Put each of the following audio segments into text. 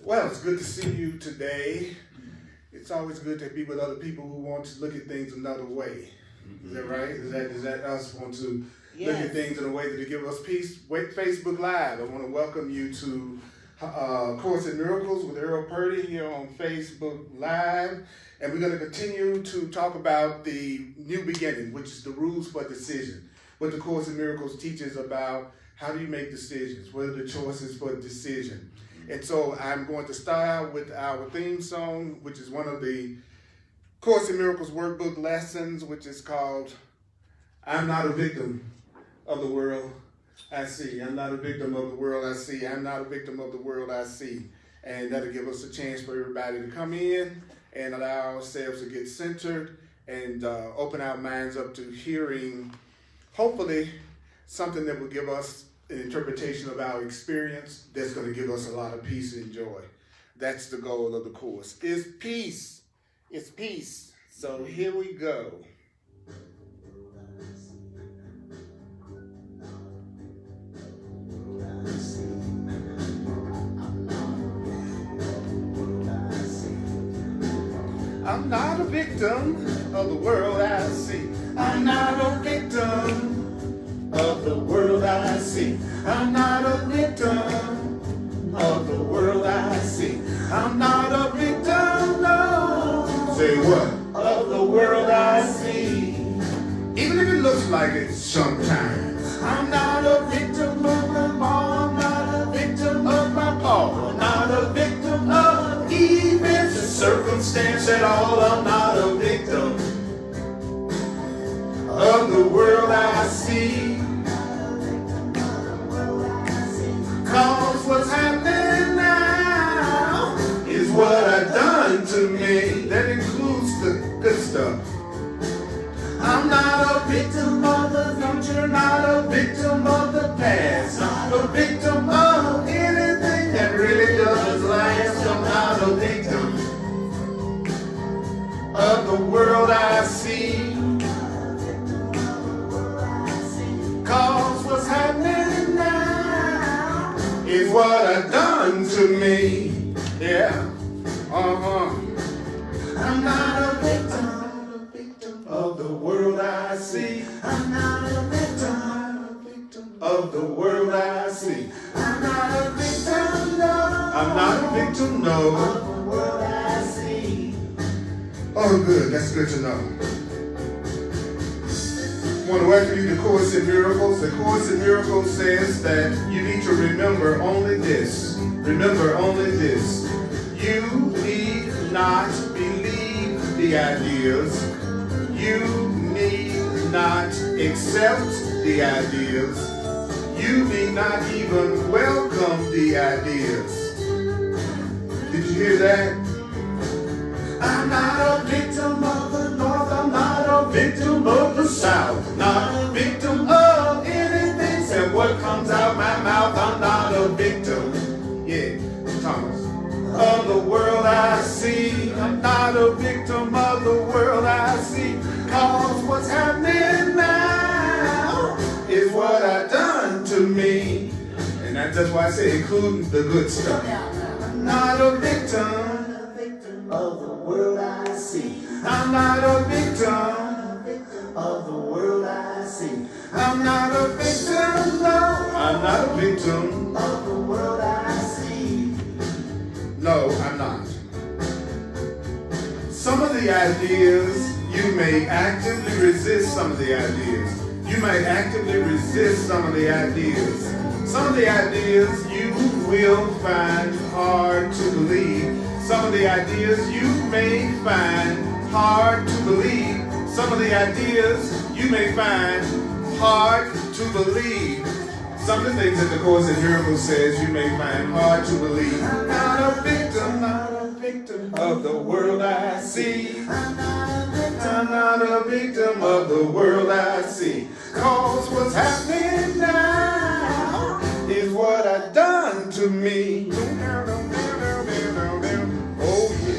Well, it's good to see you today. It's always good to be with other people who want to look at things another way. Is that right? Is that us want to look at things in a way that will give us peace? Wait, Facebook Live. I want to welcome you to Course in Miracles with Earl Purdy here on Facebook Live. And we're going to continue to talk about the new beginning, which is the rules for decision. What the Course in Miracles teaches about how do you make decisions? What are the choices for decision? And so I'm going to start out with our theme song, which is one of the Course in Miracles workbook lessons, which is called, I'm not a victim of the world I see. I'm not a victim of the world I see. I'm not a victim of the world I see. And that'll give us a chance for everybody to come in and allow ourselves to get centered and open our minds up to hearing, hopefully, something that will give us an interpretation of our experience that's going to give us a lot of peace and joy. That's the goal of the course. It's peace. It's peace. So here we go. I'm not a victim of the world I see. I'm not a victim of the world I see. I'm not a victim of the world I see. I'm not a victim, no. Say what? Of the world I see. Even if it looks like it sometimes. I'm not a victim of my mom. I'm not a victim of my pa. I'm not a victim of events and circumstance at all. I'm not a victim of the world I see. Cause what's happening now is what I've done to me. That includes the good stuff. I'm not a victim of the future, not a victim of the past. Not a victim of anything that really does last. I'm not a victim of the world I see. Cause what's happening now is what I've done to me. Yeah. I'm not a victim of the world I see. I'm not a victim of the world I see. I'm not a victim, no. I'm not a victim, no. Of the world I see. Oh, good. That's good to know. I want to welcome you to Course in Miracles. The Course in Miracles says that you need to remember only this. Remember only this. You need not believe the ideas. You need not accept the ideas. You need not even welcome the ideas. Did you hear that? I'm not a victim of the North. I'm not a victim of the South. Not a victim of anything except what comes out my mouth. I'm not a victim. Yeah, Thomas. Of the world I see. I'm not a victim of the world I see. Cause what's happening now is what I've done to me. And that's why I say including the good stuff. I'm not a victim of the world I see. I'm not a victim of the world I see. I'm not a victim, no. I'm not a victim of the world I see. No, I'm not. Some of the ideas, you may actively resist some of the ideas. You may actively resist some of the ideas. Some of the ideas you will find hard to believe. Some of the ideas you may find hard to believe. Some of the ideas you may find hard to believe. Some of the things that the Course in Miracles says you may find hard to believe. I'm not a victim of the world I see. I'm not a victim of the world I see. Cause what's happening now is what I've done to me. Oh yeah.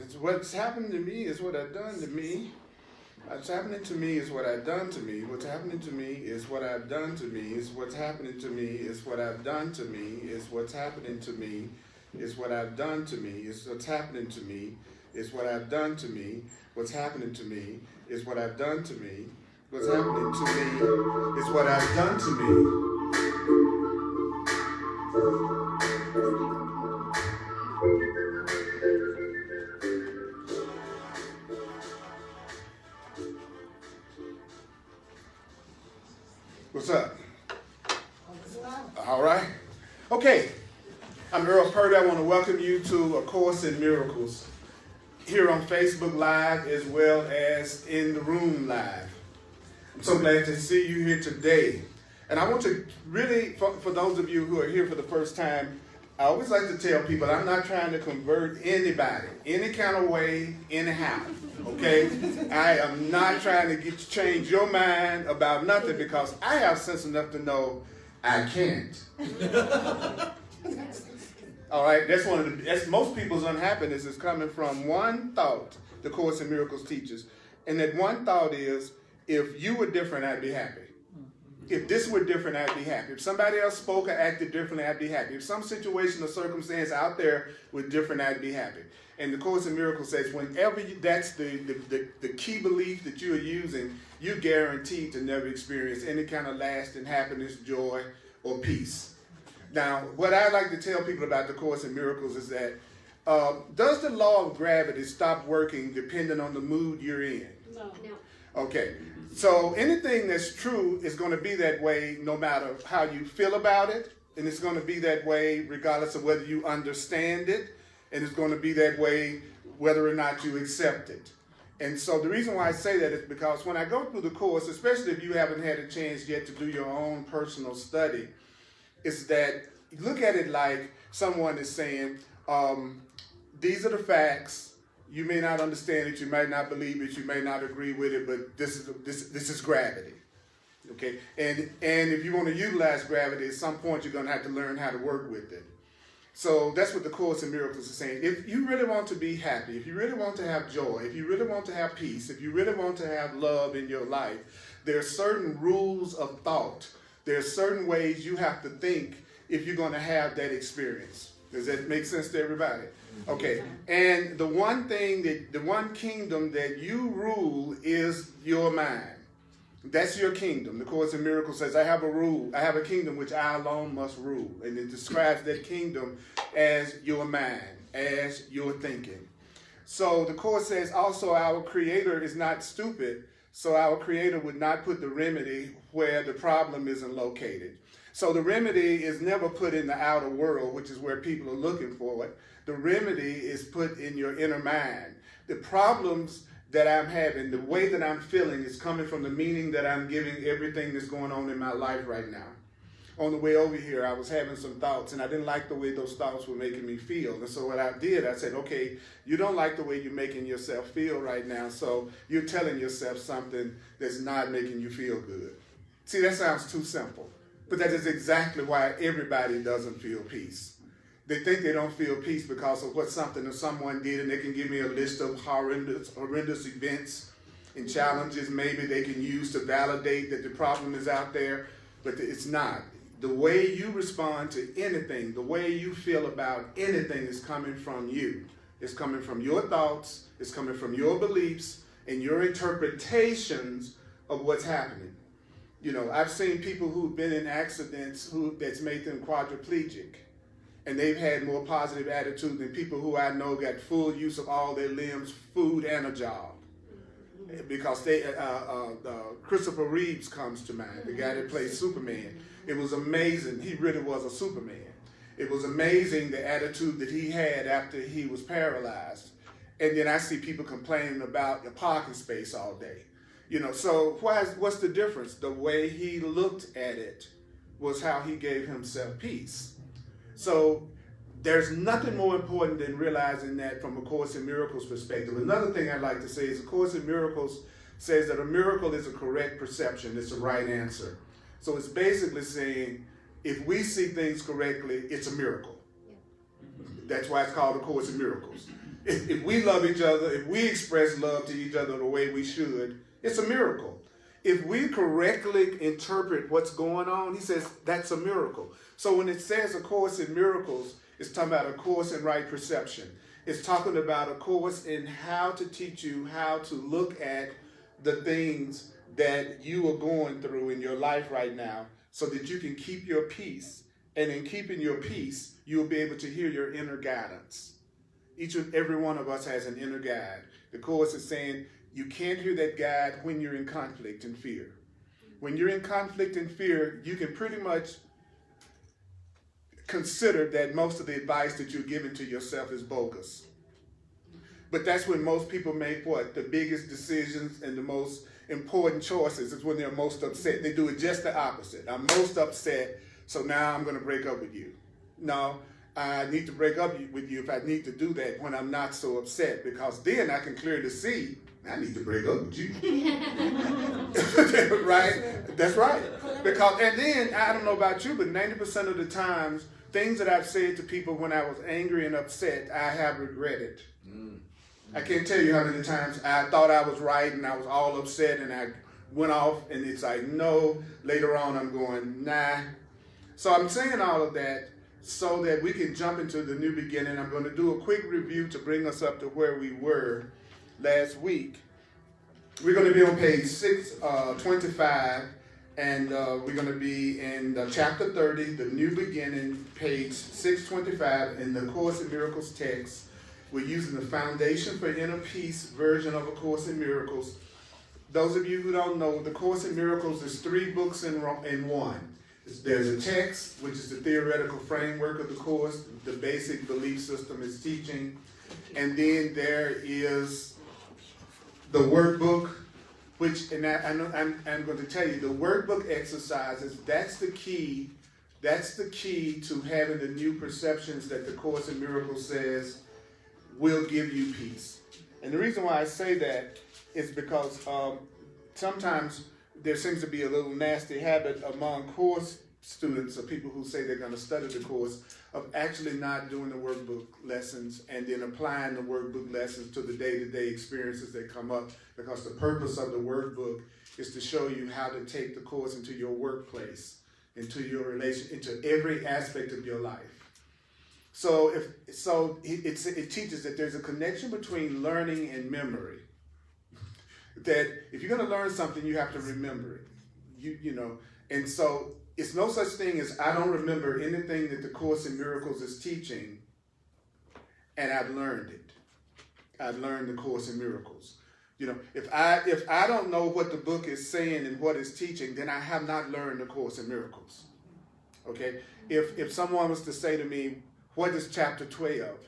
It's what's happened to me is what I've done to me. What's happening to me is what I've done to me. What's happening to me is what I've done to me. Is what's happening to me is what I've done to me. Is what's happening to me is what I've done to me. Is what's happening to me is what I've done to me. What's happening to me is what I've done to me. What's happening to me is what I've done to me. What's up? All right. Okay. I'm Earl Purdy. I want to welcome you to A Course in Miracles here on Facebook Live as well as in the room live. I'm so glad to see you here today. And I want to really, for those of you who are here for the first time, I always like to tell people I'm not trying to convert anybody, any kind of way, anyhow. Okay? I am not trying to get you to change your mind about nothing because I have sense enough to know I can't. All right? That's most people's unhappiness is coming from one thought the Course in Miracles teaches. And that one thought is, if you were different, I'd be happy. If this were different, I'd be happy. If somebody else spoke or acted differently, I'd be happy. If some situation or circumstance out there was different, I'd be happy. And the Course in Miracles says whenever that's the key belief that you are using, you're guaranteed to never experience any kind of lasting happiness, joy, or peace. Now, what I like to tell people about the Course in Miracles is that does the law of gravity stop working depending on the mood you're in? No. Okay. So anything that's true is going to be that way no matter how you feel about it. And it's going to be that way regardless of whether you understand it. And it's going to be that way whether or not you accept it. And so the reason why I say that is because when I go through the course, especially if you haven't had a chance yet to do your own personal study, is that you look at it like someone is saying, these are the facts. You may not understand it, you might not believe it, you may not agree with it, but this is gravity. Okay? And if you want to utilize gravity, at some point you're going to have to learn how to work with it. So that's what the Course in Miracles is saying. If you really want to be happy, if you really want to have joy, if you really want to have peace, if you really want to have love in your life, there are certain rules of thought. There are certain ways you have to think if you're going to have that experience. Does that make sense to everybody? Okay. And the one kingdom that you rule is your mind. That's your kingdom. The Course in Miracles says, I have a kingdom which I alone must rule. And it describes that kingdom as your mind, as your thinking. So the Course says also our Creator is not stupid, so our Creator would not put the remedy where the problem isn't located. So the remedy is never put in the outer world, which is where people are looking for it. The remedy is put in your inner mind. The problems that I'm having, the way that I'm feeling is coming from the meaning that I'm giving everything that's going on in my life right now. On the way over here, I was having some thoughts, and I didn't like the way those thoughts were making me feel. And so what I did, I said, okay, you don't like the way you're making yourself feel right now, so you're telling yourself something that's not making you feel good. See, that sounds too simple. But that is exactly why everybody doesn't feel peace. They think they don't feel peace because of what something or someone did, and they can give me a list of horrendous events and challenges maybe they can use to validate that the problem is out there, but it's not. The way you respond to anything, the way you feel about anything is coming from you. It's coming from your thoughts, it's coming from your beliefs, and your interpretations of what's happening. You know, I've seen people who've been in accidents that's made them quadriplegic. And they've had more positive attitude than people who I know got full use of all their limbs, food, and a job. Because Christopher Reeves comes to mind, the guy that plays Superman. It was amazing. He really was a Superman. It was amazing the attitude that he had after he was paralyzed. And then I see people complaining about the parking space all day. You know, so what's the difference? The way he looked at it was how he gave himself peace. So there's nothing more important than realizing that from A Course in Miracles perspective. Another thing I'd like to say is A Course in Miracles says that a miracle is a correct perception. It's a right answer. So it's basically saying if we see things correctly, it's a miracle. That's why it's called A Course in Miracles. If we love each other, if we express love to each other the way we should, It's a miracle. If we correctly interpret what's going on, he says that's a miracle. So when it says A Course in Miracles, it's talking about a course in right perception. It's talking about a course in how to teach you how to look at the things that you are going through in your life right now so that you can keep your peace. And in keeping your peace, you'll be able to hear your inner guidance. Each and every one of us has an inner guide. The Course is saying you can't hear that guide when you're in conflict and fear. When you're in conflict and fear, you can pretty much consider that most of the advice that you're giving to yourself is bogus. But that's when most people make what? The biggest decisions and the most important choices is when they're most upset. They do it just the opposite. I'm most upset, so now I'm going to break up with you. No, I need to break up with you if I need to do that when I'm not so upset, because then I can clearly see I need to break up with you. Right? That's right. Because, and then, I don't know about you, but 90% of the times, things that I've said to people when I was angry and upset, I have regretted. I can't tell you how many times I thought I was right and I was all upset and I went off and it's like, no, later on I'm going, nah. So I'm saying all of that so that we can jump into the new beginning. I'm going to do a quick review to bring us up to where we were last week. We're going to be on page 625, and we're going to be in chapter 30, the new beginning, page 625 in the Course in Miracles text. We're using the Foundation for Inner Peace version of A Course in Miracles. Those of you who don't know, the Course in Miracles is 3 books in one. There's a text, which is the theoretical framework of the Course, the basic belief system is teaching. And then there is the workbook, which, and I'm going to tell you, the workbook exercises, that's the key to having the new perceptions that the Course in Miracles says will give you peace. And the reason why I say that is because sometimes there seems to be a little nasty habit among course students or people who say they're going to study the course of actually not doing the workbook lessons and then applying the workbook lessons to the day-to-day experiences that come up, because the purpose of the workbook is to show you how to take the course into your workplace, into your relation, into every aspect of your life. So it teaches that there's a connection between learning and memory. That if you're going to learn something, you have to remember it. You know, and so it's no such thing as I don't remember anything that the Course in Miracles is teaching, and I've learned it. I've learned the Course in Miracles. You know, if I don't know what the book is saying and what it's teaching, then I have not learned the Course in Miracles. Okay? If someone was to say to me, what is chapter 12?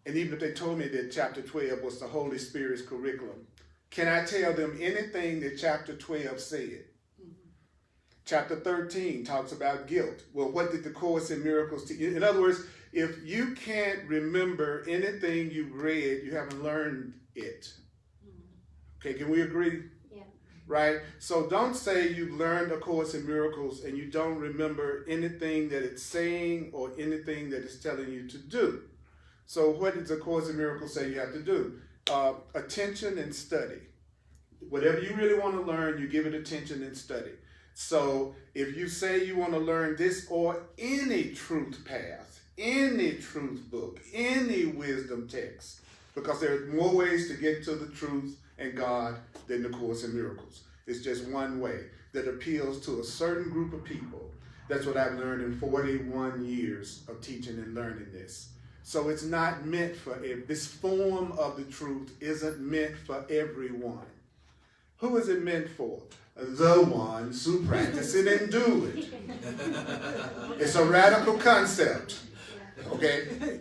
And even if they told me that chapter 12 was the Holy Spirit's curriculum, can I tell them anything that chapter 12 said? Chapter 13 talks about guilt. Well, what did the Course in Miracles teach? In other words, if you can't remember anything you've read, you haven't learned it. Okay, can we agree? Yeah. Right? So don't say you've learned A Course in Miracles and you don't remember anything that it's saying or anything that it's telling you to do. So what does A Course in Miracles say you have to do? Attention and study. Whatever you really want to learn, you give it attention and study. So if you say you want to learn this or any truth path, any truth book, any wisdom text, because there are more ways to get to the truth and God than the Course in Miracles. It's just one way that appeals to a certain group of people. That's what I've learned in 41 years of teaching and learning this. So it's not meant for this form of the truth isn't meant for everyone. Who is it meant for? The ones who practice it and do it. It's a radical concept. Okay?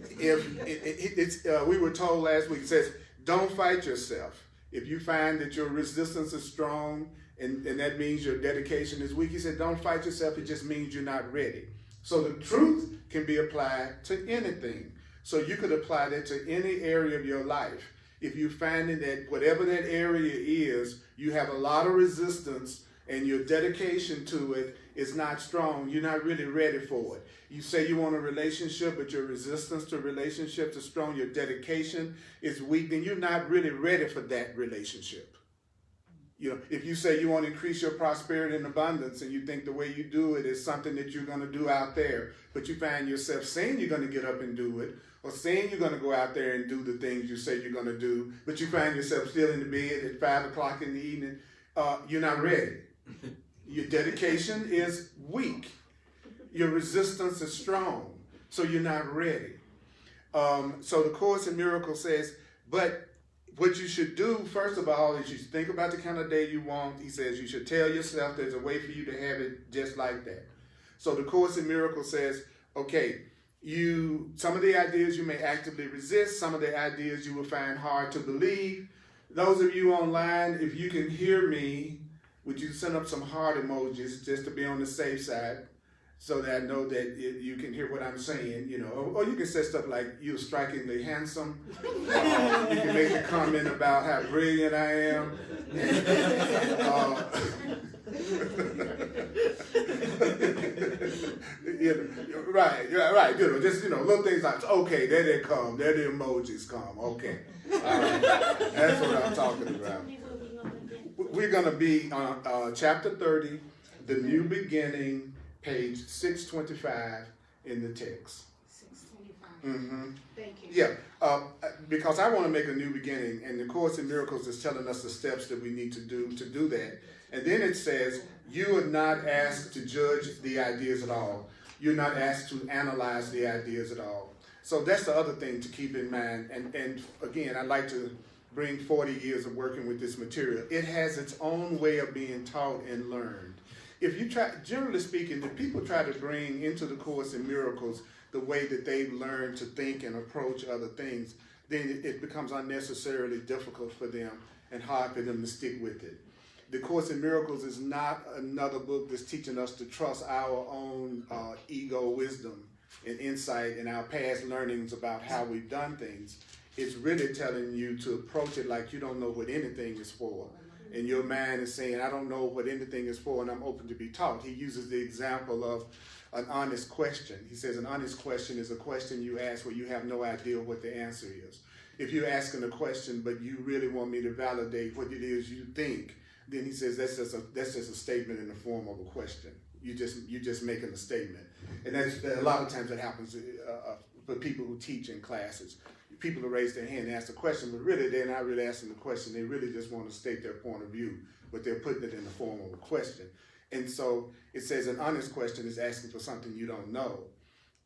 We were told last week, it says, don't fight yourself. If you find that your resistance is strong and that means your dedication is weak, he said, don't fight yourself. It just means you're not ready. So the truth can be applied to anything. So you could apply that to any area of your life. If you find that whatever that area is, you have a lot of resistance and your dedication to it is not strong, you're not really ready for it. You say you want a relationship, but your resistance to relationships is strong, your dedication is weak, then you're not really ready for that relationship. If you say you want to increase your prosperity and abundance and you think the way you do it is something that you're going to do out there, but you find yourself saying you're going to get up and do it, or saying you're going to go out there and do the things you say you're going to do, but you find yourself still in the bed at 5 o'clock in the evening, you're not ready. Your dedication is weak. Your resistance is strong, so you're not ready. So the Course in Miracles says, but what you should do, first of all, is you should think about the kind of day you want. He says you should tell yourself there's a way for you to have it just like that. So the Course in Miracles says, okay, some of the ideas you may actively resist, some of the ideas you will find hard to believe. Those of you online, if you can hear me, would you send up some heart emojis just to be on the safe side, so that I know that you can hear what I'm saying, or you can say stuff like, you're strikingly handsome. You can make a comment about how brilliant I am. Right. Just, little things like, okay, there they come. There the emojis come. Okay. That's what I'm talking about. We're going to be on chapter 30, the new beginning, page 625 in the text. 625. Mm-hmm. Thank you. Yeah, because I want to make a new beginning, and the Course in Miracles is telling us the steps that we need to do that. And then it says, you are not asked to judge the ideas at all. You're not asked to analyze the ideas at all. So that's the other thing to keep in mind. And again, I'd like to bring 40 years of working with this material. It has its own way of being taught and learned. If you try, generally speaking, if people try to bring into the Course in Miracles the way that they've learned to think and approach other things, then it becomes unnecessarily difficult for them and hard for them to stick with it. The Course in Miracles is not another book that's teaching us to trust our own ego wisdom and insight and our past learnings about how we've done things. It's really telling you to approach it like you don't know what anything is for. And your mind is saying, I don't know what anything is for, and I'm open to be taught. He uses the example of an honest question. He says an honest question is a question you ask where you have no idea what the answer is. If you're asking a question, but you really want me to validate what it is you think, then he says that's just a statement in the form of a question. You're just making a statement. And that's a lot of times that happens for people who teach in classes. People will raise their hand and ask a question, but really they're not really asking the question. They really just want to state their point of view, but they're putting it in the form of a question. And so it says an honest question is asking for something you don't know.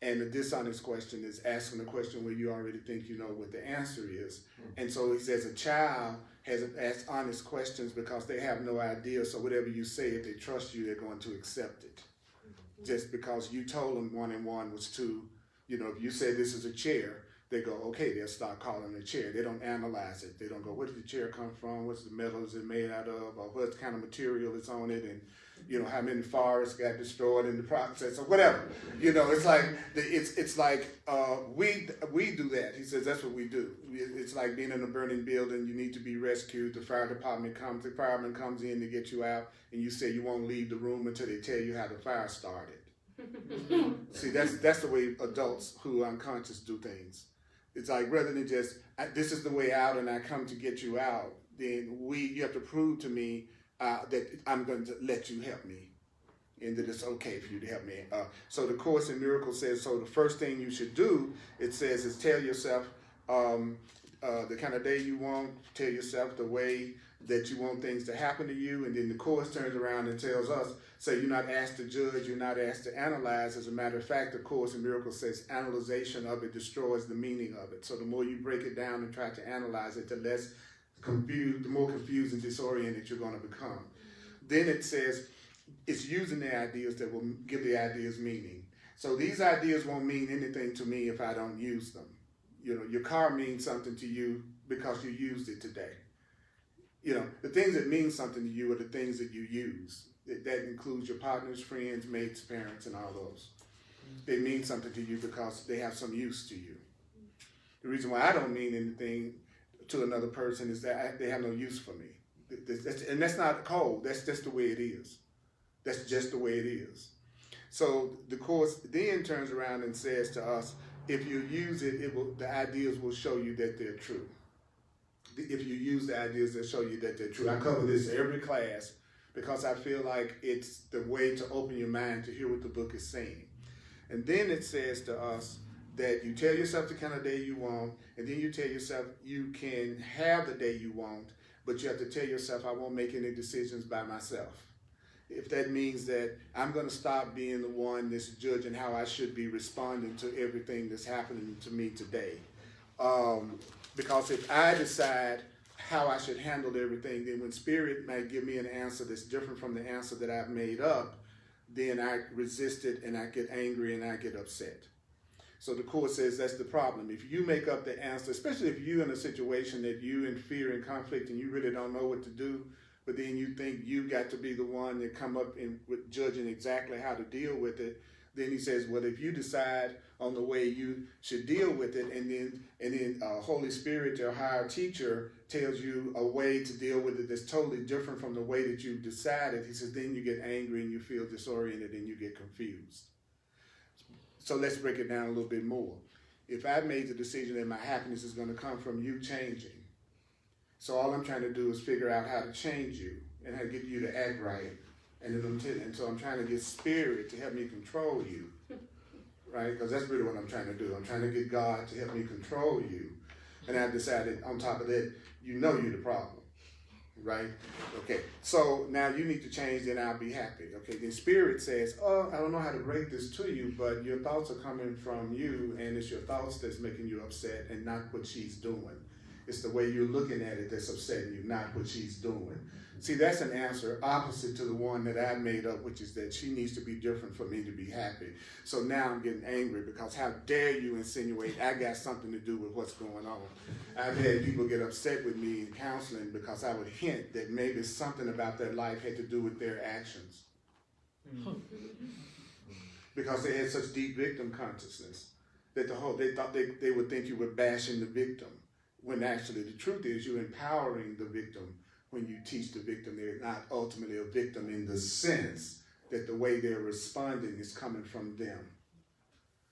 And a dishonest question is asking a question where you already think you know what the answer is. And so he says a child has asked honest questions because they have no idea. So whatever you say, if they trust you, they're going to accept it. Just because you told them 1 and 1 was 2, if you say this is a chair, they go, okay, they'll start calling it a chair. They don't analyze it. They don't go, where did the chair come from? What's the metal is it made out of? Or what kind of material is on it? And, how many forests got destroyed in the process or whatever. It's like, we do that. He says that's what we do. It's like being in a burning building. You need to be rescued. The fire department comes. The fireman comes in to get you out. And you say you won't leave the room until they tell you how the fire started. See, that's the way adults who are unconscious do things. It's like, rather than just, this is the way out and I come to get you out, then you have to prove to me that I'm going to let you help me and that it's okay for you to help me. So the Course in Miracles says, so the first thing you should do, it says, is tell yourself the kind of day you want, tell yourself the way that you want things to happen to you, and then the Course turns around and tells us, say you're not asked to judge, you're not asked to analyze. As a matter of fact, the Course in Miracles says analyzation of it destroys the meaning of it. So the more you break it down and try to analyze it, the more confused and disoriented you're going to become. Then it says it's using the ideas that will give the ideas meaning. So these ideas won't mean anything to me if I don't use them. Your car means something to you because you used it today. The things that mean something to you are the things that you use. That includes your partners, friends, mates, parents, and all those. They mean something to you because they have some use to you. The reason why I don't mean anything to another person is that they have no use for me. And that's not cold. That's just the way it is. That's just the way it is. So the Course then turns around and says to us, if you use it, the ideas will show you that they're true. if you use the ideas that show you that they're true. I cover this every class because I feel like it's the way to open your mind to hear what the book is saying. And then it says to us that you tell yourself the kind of day you want, and then you tell yourself you can have the day you want, but you have to tell yourself, I won't make any decisions by myself. If that means that I'm going to stop being the one that's judging how I should be responding to everything that's happening to me today. Because if I decide how I should handle everything, then when Spirit might give me an answer that's different from the answer that I've made up, then I resist it and I get angry and I get upset. So the Course says that's the problem. If you make up the answer, especially if you're in a situation that you're in fear and conflict and you really don't know what to do, but then you think you got to be the one that come up with judging exactly how to deal with it, then he says, well, if you decide on the way you should deal with it, and then Holy Spirit, your higher teacher, tells you a way to deal with it that's totally different from the way that you've decided, he says, then you get angry and you feel disoriented and you get confused. So let's break it down a little bit more. If I've made the decision that my happiness is going to come from you changing, so all I'm trying to do is figure out how to change you and how to get you to act right. And so I'm trying to get Spirit to help me control you, right? Because that's really what I'm trying to do. I'm trying to get God to help me control you. And I've decided on top of that, you know you're the problem, right? Okay, so now you need to change, then I'll be happy. Okay, then Spirit says, oh, I don't know how to break this to you, but your thoughts are coming from you, and it's your thoughts that's making you upset and not what she's doing. It's the way you're looking at it that's upsetting you, not what she's doing. See, that's an answer opposite to the one that I made up, which is that she needs to be different for me to be happy. So now I'm getting angry because how dare you insinuate I got something to do with what's going on. I've had people get upset with me in counseling because I would hint that maybe something about their life had to do with their actions. Because they had such deep victim consciousness that they thought they would think you were bashing the victim, when actually the truth is you're empowering the victim. When you teach the victim, they're not ultimately a victim in the sense that the way they're responding is coming from them.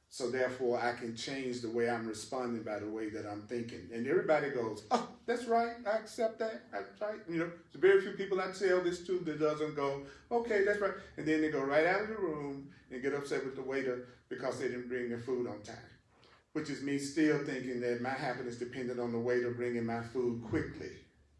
So therefore, I can change the way I'm responding by the way that I'm thinking. And everybody goes, oh, that's right, I accept that, that's right. You know, there's very few people I tell this to that doesn't go, okay, that's right. And then they go right out of the room and get upset with the waiter because they didn't bring their food on time. Which is me still thinking that my happiness depended on the waiter bringing my food quickly.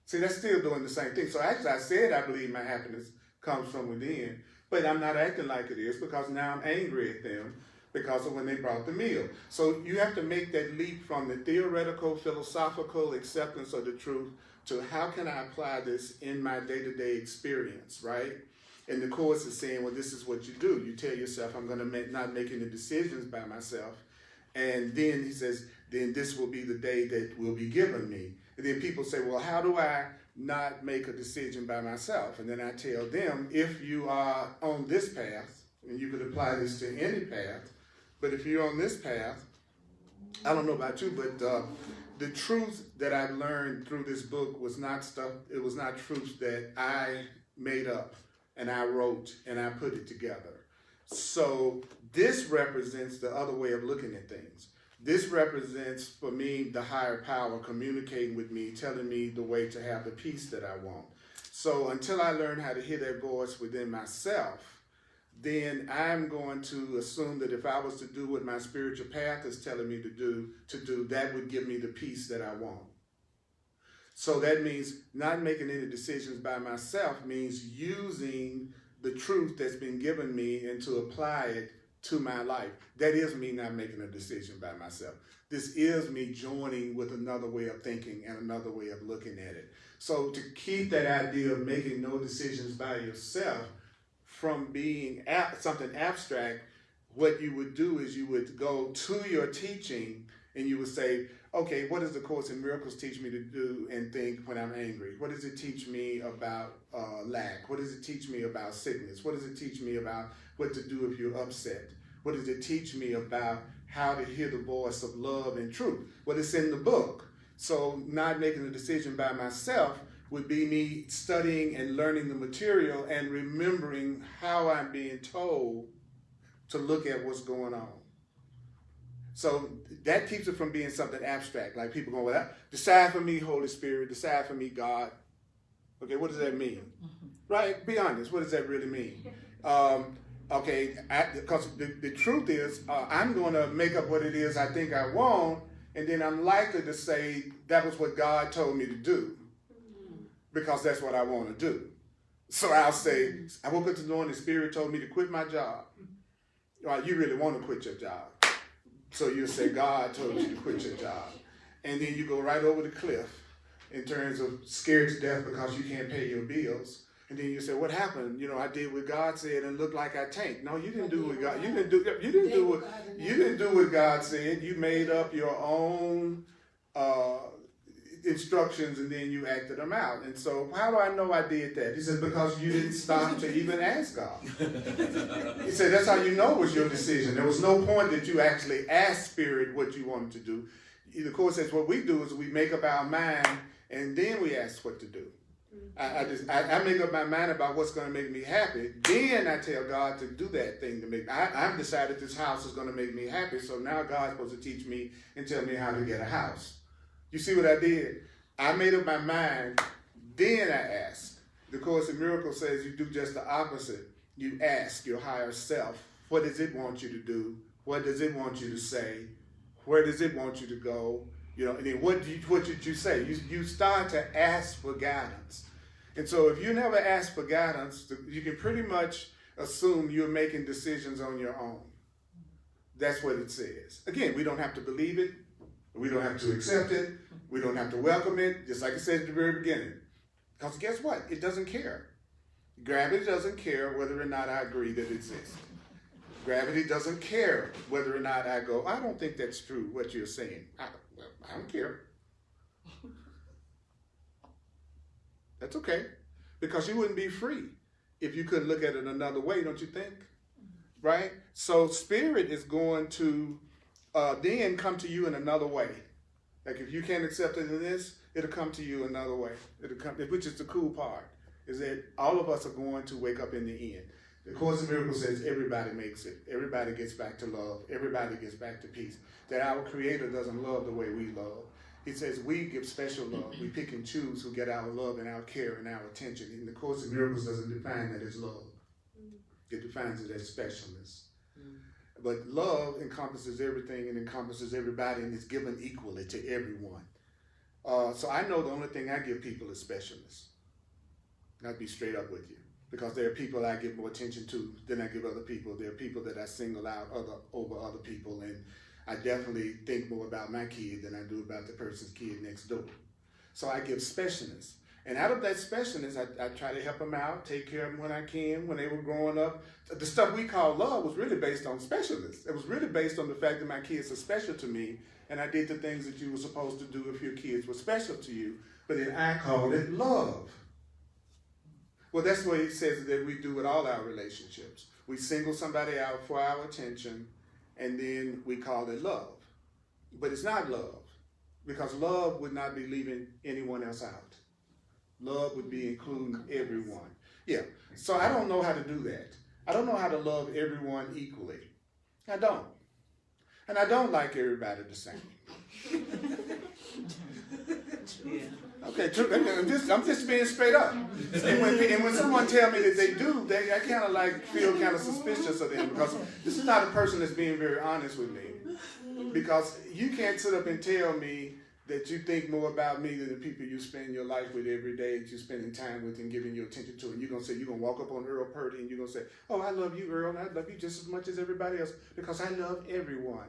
See, that's still doing the same thing. So actually, I said I believe my happiness comes from within, but I'm not acting like it is because now I'm angry at them because of when they brought the meal. So you have to make that leap from the theoretical, philosophical acceptance of the truth to how can I apply this in my day-to-day experience, right? And the Course is saying, well, this is what you do. You tell yourself, I'm going to not make any decisions by myself. And then he says, then this will be the day that will be given me. And then people say, well, how do I not make a decision by myself? And then I tell them, if you are on this path, and you could apply this to any path, but if you're on this path, I don't know about you, but the truth that I've learned through this book was not stuff, it was not truths that I made up and I wrote and I put it together. So this represents the other way of looking at things. This represents, for me, the higher power communicating with me, telling me the way to have the peace that I want. So until I learn how to hear that voice within myself, then I'm going to assume that if I was to do what my spiritual path is telling me to do, that would give me the peace that I want. So that means not making any decisions by myself means using the truth that's been given me and to apply it to my life. That is me not making a decision by myself. This is me joining with another way of thinking and another way of looking at it. So to keep that idea of making no decisions by yourself from being something abstract, what you would do is you would go to your teaching and you would say, okay, what does the Course in Miracles teach me to do and think when I'm angry? What does it teach me about lack? What does it teach me about sickness? What does it teach me about what to do if you're upset? What does it teach me about how to hear the voice of love and truth? Well, it's in the book. So not making a decision by myself would be me studying and learning the material and remembering how I'm being told to look at what's going on. So that keeps it from being something abstract. Like people go, well, decide for me, Holy Spirit, decide for me, God. Okay, what does that mean? Right? Be honest. What does that really mean? Okay, because the truth is, I'm going to make up what it is I think I want, and then I'm likely to say that was what God told me to do, because that's what I want to do. So I'll say, I woke up this morning, the Spirit told me to quit my job. Well, you really want to quit your job. So you'll say, God told you to quit your job. And then you go right over the cliff in terms of scared to death because you can't pay your bills. And then you say, what happened? I did what God said and looked like I tanked. No, you didn't do what God. You didn't do what God said. You made up your own instructions and then you acted them out. And so, how do I know I did that? He said, because you didn't stop to even ask God. He said, that's how you know it was your decision. There was no point that you actually asked Spirit what you wanted to do. The Course says what we do is we make up our mind and then we ask what to do. I make up my mind about what's going to make me happy. Then I tell God to do that thing to make me. I've decided this house is going to make me happy. So now God's supposed to teach me and tell me how to get a house. You see what I did? I made up my mind. Then I asked. The Course in Miracles says you do just the opposite. You ask your higher self, what does it want you to do? What does it want you to say? Where does it want you to go? And then what did you say? You start to ask for guidance. And so if you never ask for guidance, you can pretty much assume you're making decisions on your own. That's what it says. Again, we don't have to believe it. We don't have to accept it. We don't have to welcome it, just like it said at the very beginning. Because guess what? It doesn't care. Gravity doesn't care whether or not I agree that it exists. Gravity doesn't care whether or not I go, I don't think that's true, what you're saying. I don't care. That's okay. Because you wouldn't be free if you couldn't look at it another way, don't you think? Right? So Spirit is going to then come to you in another way. Like if you can't accept it in this, it'll come to you another way. Which is the cool part, is that all of us are going to wake up in the end. The Course in Miracles says everybody makes it. Everybody gets back to love. Everybody gets back to peace. That our Creator doesn't love the way we love. He says we give special love. We pick and choose who get our love and our care and our attention. And the Course in Miracles doesn't define that as love. It defines it as specialness. But love encompasses everything and encompasses everybody and is given equally to everyone. So I know the only thing I give people is specialness. I'll be straight up with you. Because there are people I give more attention to than I give other people. There are people that I single out over other people. And I definitely think more about my kid than I do about the person's kid next door. So I give specialness. And out of that specialness, I try to help them out, take care of them when I can. When they were growing up, the stuff we call love was really based on specialness. It was really based on the fact that my kids are special to me, and I did the things that you were supposed to do if your kids were special to you. But then I called it love. Well, that's what it says that we do with all our relationships. We single somebody out for our attention, and then we call it love. But it's not love, because love would not be leaving anyone else out. Love would be including everyone. Yeah, so I don't know how to do that. I don't know how to love everyone equally. I don't. And I don't like everybody the same. Okay, true. I'm just being straight up. And when someone tells me that they do, I kind of like feel kind of suspicious of them, because this is not a person that's being very honest with me. Because you can't sit up and tell me that you think more about me than the people you spend your life with every day, that you're spending time with and giving your attention to. And you're going to walk up on Earl Purdy and you're going to say, oh, I love you, Earl, and I love you just as much as everybody else because I love everyone.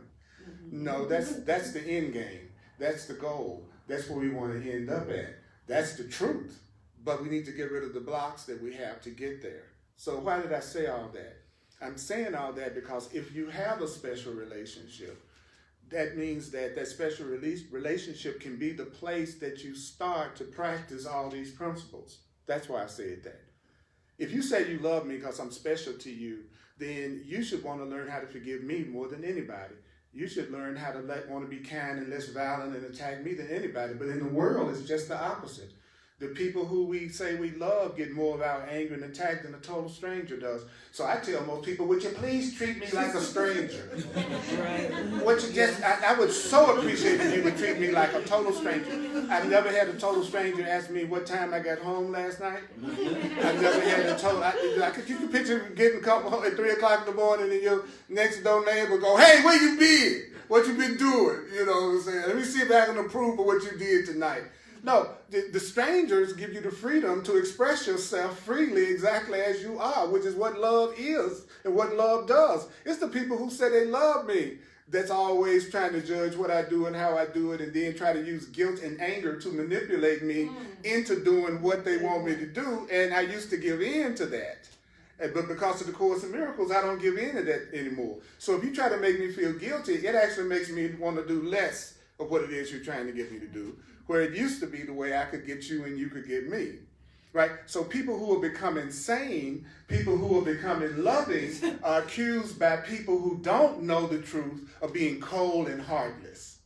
No, that's the end game. That's the goal. That's where we want to end up at. That's the truth. But we need to get rid of the blocks that we have to get there. So why did I say all that? I'm saying all that because if you have a special relationship, that means that special relationship can be the place that you start to practice all these principles. That's why I said that. If you say you love me because I'm special to you, then you should want to learn how to forgive me more than anybody. You should learn how to want to be kind and less violent and attack me than anybody. But in the world, it's just the opposite. The people who we say we love get more of our anger and attack than a total stranger does. So I tell most people, would you please treat me like a stranger? Right. Would you just, I would so appreciate if you would treat me like a total stranger. I've never had a total stranger ask me what time I got home last night. I've never had a total, you can picture getting home at 3 o'clock in the morning and your next door neighbor go, hey, where you been? What you been doing? You know what I'm saying? Let me see if I can approve of what you did tonight. No, the strangers give you the freedom to express yourself freely exactly as you are, which is what love is and what love does. It's the people who say they love me that's always trying to judge what I do and how I do it, and then try to use guilt and anger to manipulate me into doing what they want me to do. And I used to give in to that. But because of the Course in Miracles, I don't give in to that anymore. So if you try to make me feel guilty, it actually makes me want to do less of what it is you're trying to get me to do. Where it used to be the way I could get you and you could get me, right? So people who are becoming sane, people who are becoming loving, are accused by people who don't know the truth of being cold and heartless.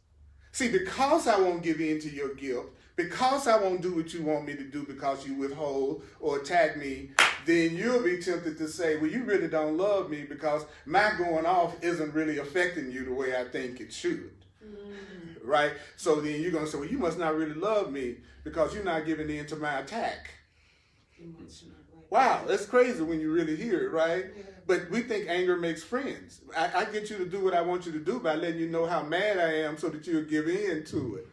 See, because I won't give in to your guilt, because I won't do what you want me to do because you withhold or attack me, then you'll be tempted to say, well, you really don't love me because my going off isn't really affecting you the way I think it should. Right? So then you're going to say, well, you must not really love me because you're not giving in to my attack. Wow, that's crazy when you really hear it, right? Yeah. But we think anger makes friends. I get you to do what I want you to do by letting you know how mad I am so that you'll give in to it.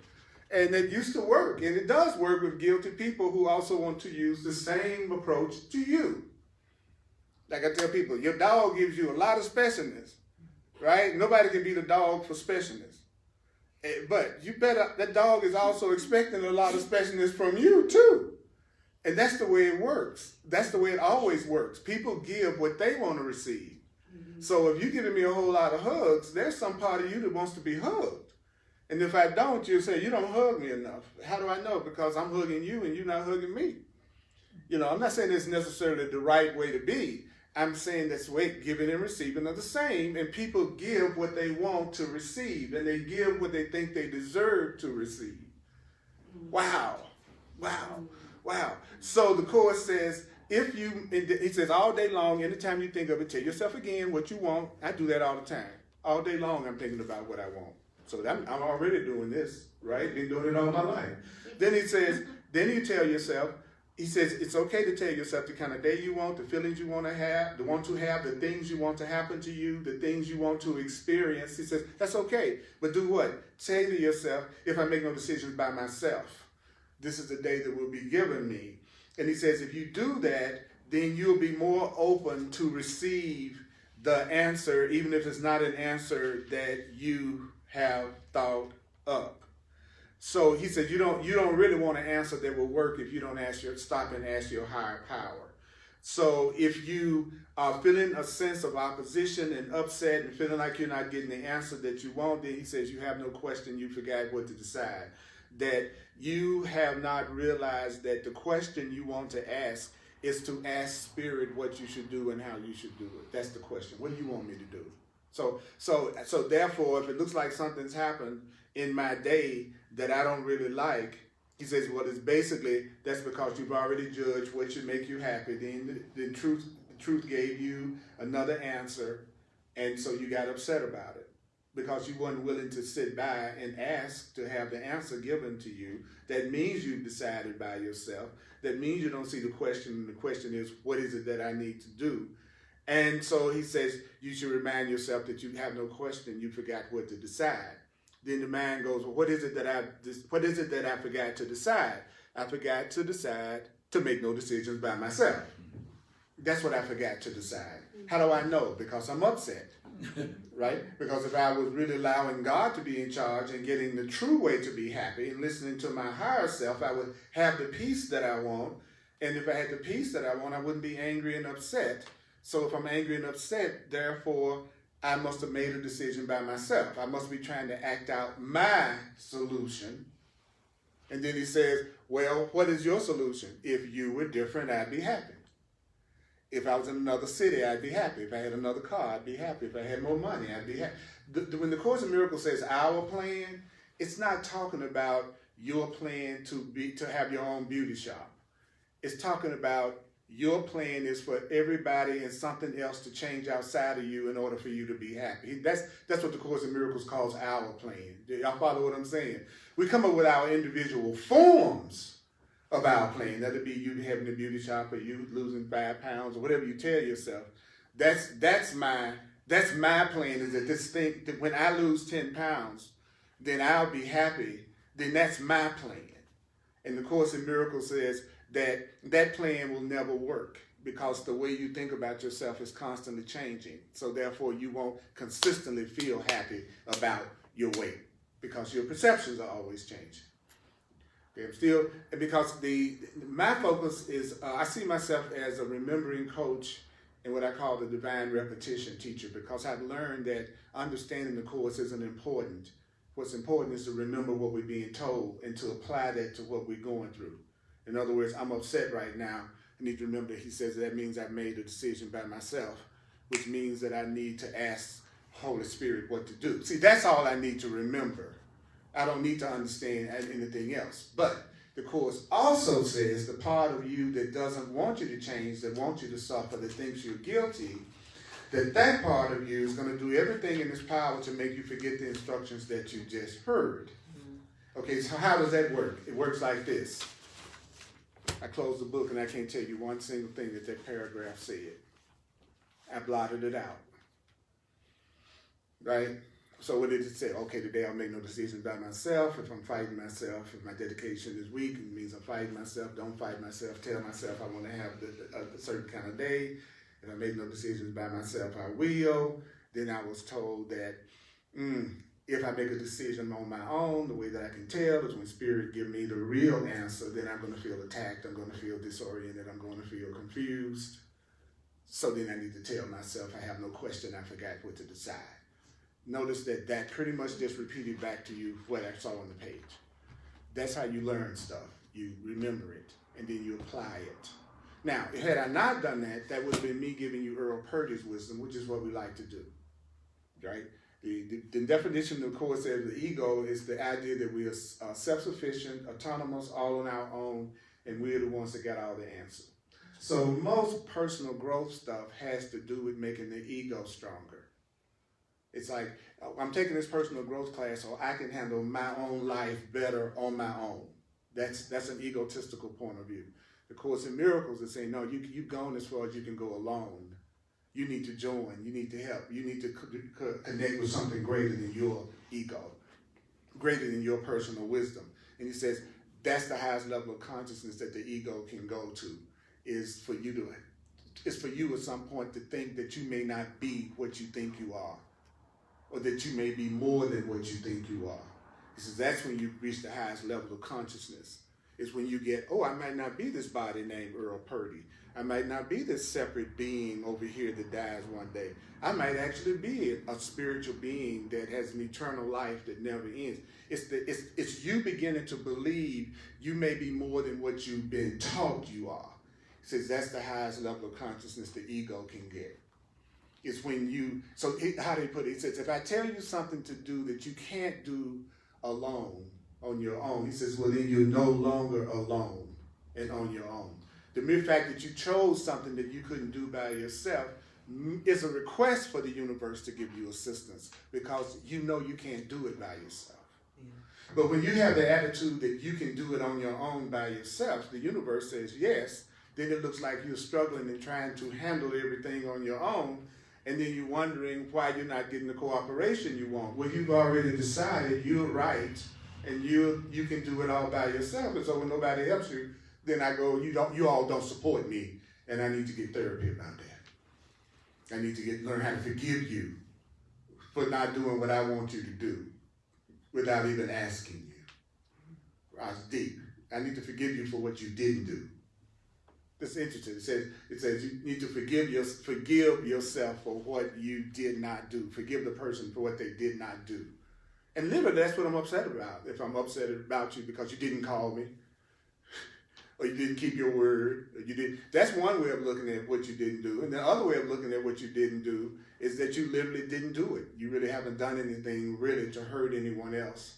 And it used to work, and it does work with guilty people who also want to use the same approach to you. Like I tell people, your dog gives you a lot of specialness, right? Nobody can beat a dog for specialness. But you better, that dog is also expecting a lot of specialness from you too. And that's the way it works. That's the way it always works. People give what they want to receive. Mm-hmm. So if you're giving me a whole lot of hugs, there's some part of you that wants to be hugged. And if I don't, you'll say, you don't hug me enough. How do I know? Because I'm hugging you and you're not hugging me. You know, I'm not saying it's necessarily the right way to be. I'm saying that's way giving and receiving are the same, and people give what they want to receive, and they give what they think they deserve to receive. Wow, wow, wow. So the Course says, it says all day long, anytime you think of it, tell yourself again what you want. I do that all the time. All day long I'm thinking about what I want. So I'm already doing this, right? Been doing it all my life. Then he says, then you tell yourself, he says it's okay to tell yourself the kind of day you want, the feelings you want to have, the things you want to happen to you, the things you want to experience. He says, that's okay. But do what? Say to yourself, if I make no decisions by myself, this is the day that will be given me. And he says, if you do that, then you'll be more open to receive the answer, even if it's not an answer that you have thought up. So he said, you don't really want an answer that will work if you don't stop and ask your higher power. So if you are feeling a sense of opposition and upset and feeling like you're not getting the answer that you want, then he says you have no question, you forgot what to decide. That you have not realized that the question you want to ask is to ask Spirit what you should do and how you should do it. That's the question. What do you want me to do? So therefore, if it looks like something's happened in my day that I don't really like, he says, well, it's basically, that's because you've already judged what should make you happy. Then the truth gave you another answer, and so you got upset about it because you weren't willing to sit by and ask to have the answer given to you. That means you've decided by yourself. That means you don't see the question, and the question is, what is it that I need to do? And so he says, you should remind yourself that you have no question, you forgot what to decide. Then the man goes, well, what is it that I forgot to decide? I forgot to decide to make no decisions by myself. That's what I forgot to decide. How do I know? Because I'm upset, right? Because if I was really allowing God to be in charge and getting the true way to be happy and listening to my higher self, I would have the peace that I want. And if I had the peace that I want, I wouldn't be angry and upset. So if I'm angry and upset, therefore, I must have made a decision by myself. I must be trying to act out my solution. And then he says, well, what is your solution? If you were different, I'd be happy. If I was in another city, I'd be happy. If I had another car, I'd be happy. If I had more money, I'd be happy. When the Course in Miracles says our plan, it's not talking about your plan to have your own beauty shop. It's talking about your plan is for everybody and something else to change outside of you in order for you to be happy. That's what the Course in Miracles calls our plan. Do y'all follow what I'm saying? We come up with our individual forms of our plan. That'll be you having a beauty shop, or you losing 5 pounds, or whatever you tell yourself. That's my plan, is that this thing, that when I lose 10 pounds, then I'll be happy. Then that's my plan. And the Course in Miracles says that plan will never work, because the way you think about yourself is constantly changing. So therefore you won't consistently feel happy about your weight, because your perceptions are always changing. Okay, because my focus is, I see myself as a remembering coach and what I call the divine repetition teacher, because I've learned that understanding the Course isn't important. What's important is to remember what we're being told and to apply that to what we're going through. In other words, I'm upset right now. I need to remember, he says that means I've made a decision by myself, which means that I need to ask Holy Spirit what to do. See, that's all I need to remember. I don't need to understand anything else. But the Course also says the part of you that doesn't want you to change, that wants you to suffer, that thinks you're guilty, that part of you is going to do everything in its power to make you forget the instructions that you just heard. Okay, so how does that work? It works like this. I closed the book and I can't tell you one single thing that paragraph said. I blotted it out. Right? So what did it say? Okay, today I'll make no decisions by myself. If I'm fighting myself, if my dedication is weak, it means I'm fighting myself. Don't fight myself. Tell myself I want to have a certain kind of day. If I make no decisions by myself, I will. Then I was told that if I make a decision on my own, the way that I can tell is when Spirit give me the real answer, then I'm going to feel attacked. I'm going to feel disoriented. I'm going to feel confused. So then I need to tell myself I have no question. I forgot what to decide. Notice that pretty much just repeated back to you what I saw on the page. That's how you learn stuff. You remember it, and then you apply it. Now, had I not done that, that would have been me giving you Earl Purdy's wisdom, which is what we like to do, right? The definition of the Course says the ego is the idea that we are self-sufficient, autonomous, all on our own, and we're the ones that got all the answers. So most personal growth stuff has to do with making the ego stronger. It's like, I'm taking this personal growth class so I can handle my own life better on my own. That's an egotistical point of view. The Course in Miracles is saying, no, you've gone as far as you can go alone. You need to join. You need to help. You need to connect with something greater than your ego, greater than your personal wisdom. And he says that's the highest level of consciousness that the ego can go to, is for you at some point to think that you may not be what you think you are, or that you may be more than what you think you are. He says that's when you reach the highest level of consciousness. It's when you get, I might not be this body named Earl Purdy. I might not be this separate being over here that dies one day. I might actually be a spiritual being that has an eternal life that never ends. It's you beginning to believe you may be more than what you've been taught you are. He says that's the highest level of consciousness the ego can get. It's when how do he put it? He says, if I tell you something to do that you can't do alone, on your own, he says, well, then you're no longer alone and on your own. The mere fact that you chose something that you couldn't do by yourself is a request for the universe to give you assistance, because you know you can't do it by yourself. Yeah. But when you have the attitude that you can do it on your own by yourself, the universe says yes, then it looks like you're struggling and trying to handle everything on your own, and then you're wondering why you're not getting the cooperation you want. Well, you've already decided you're right, and you can do it all by yourself. And so when nobody helps you, then I go, you all don't support me, and I need to get therapy about that. I need to learn how to forgive you for not doing what I want you to do without even asking you. I was deep. I need to forgive you for what you didn't do. That's interesting. It says you need to forgive yourself for what you did not do. Forgive the person for what they did not do. And literally, that's what I'm upset about. If I'm upset about you because you didn't call me, or you didn't keep your word, or that's one way of looking at what you didn't do. And the other way of looking at what you didn't do is that you literally didn't do it. You really haven't done anything really to hurt anyone else.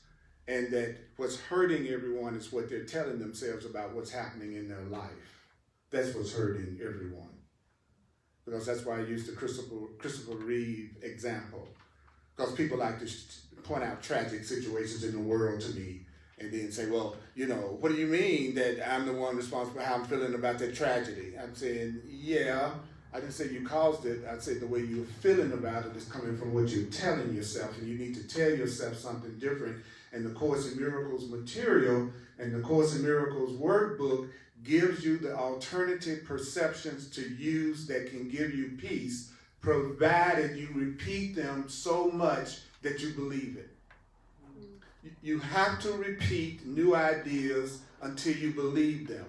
and that what's hurting everyone is what they're telling themselves about what's happening in their life. That's what's hurting everyone. Because that's why I used the Christopher Reeve example. Because people like to point out tragic situations in the world to me and then say, well, what do you mean that I'm the one responsible for how I'm feeling about that tragedy? I'm saying, yeah, I didn't say you caused it. I said the way you're feeling about it is coming from what you're telling yourself, and you need to tell yourself something different. And the Course in Miracles material and the Course in Miracles workbook gives you the alternative perceptions to use that can give you peace, provided you repeat them so much that you believe it. You have to repeat new ideas until you believe them.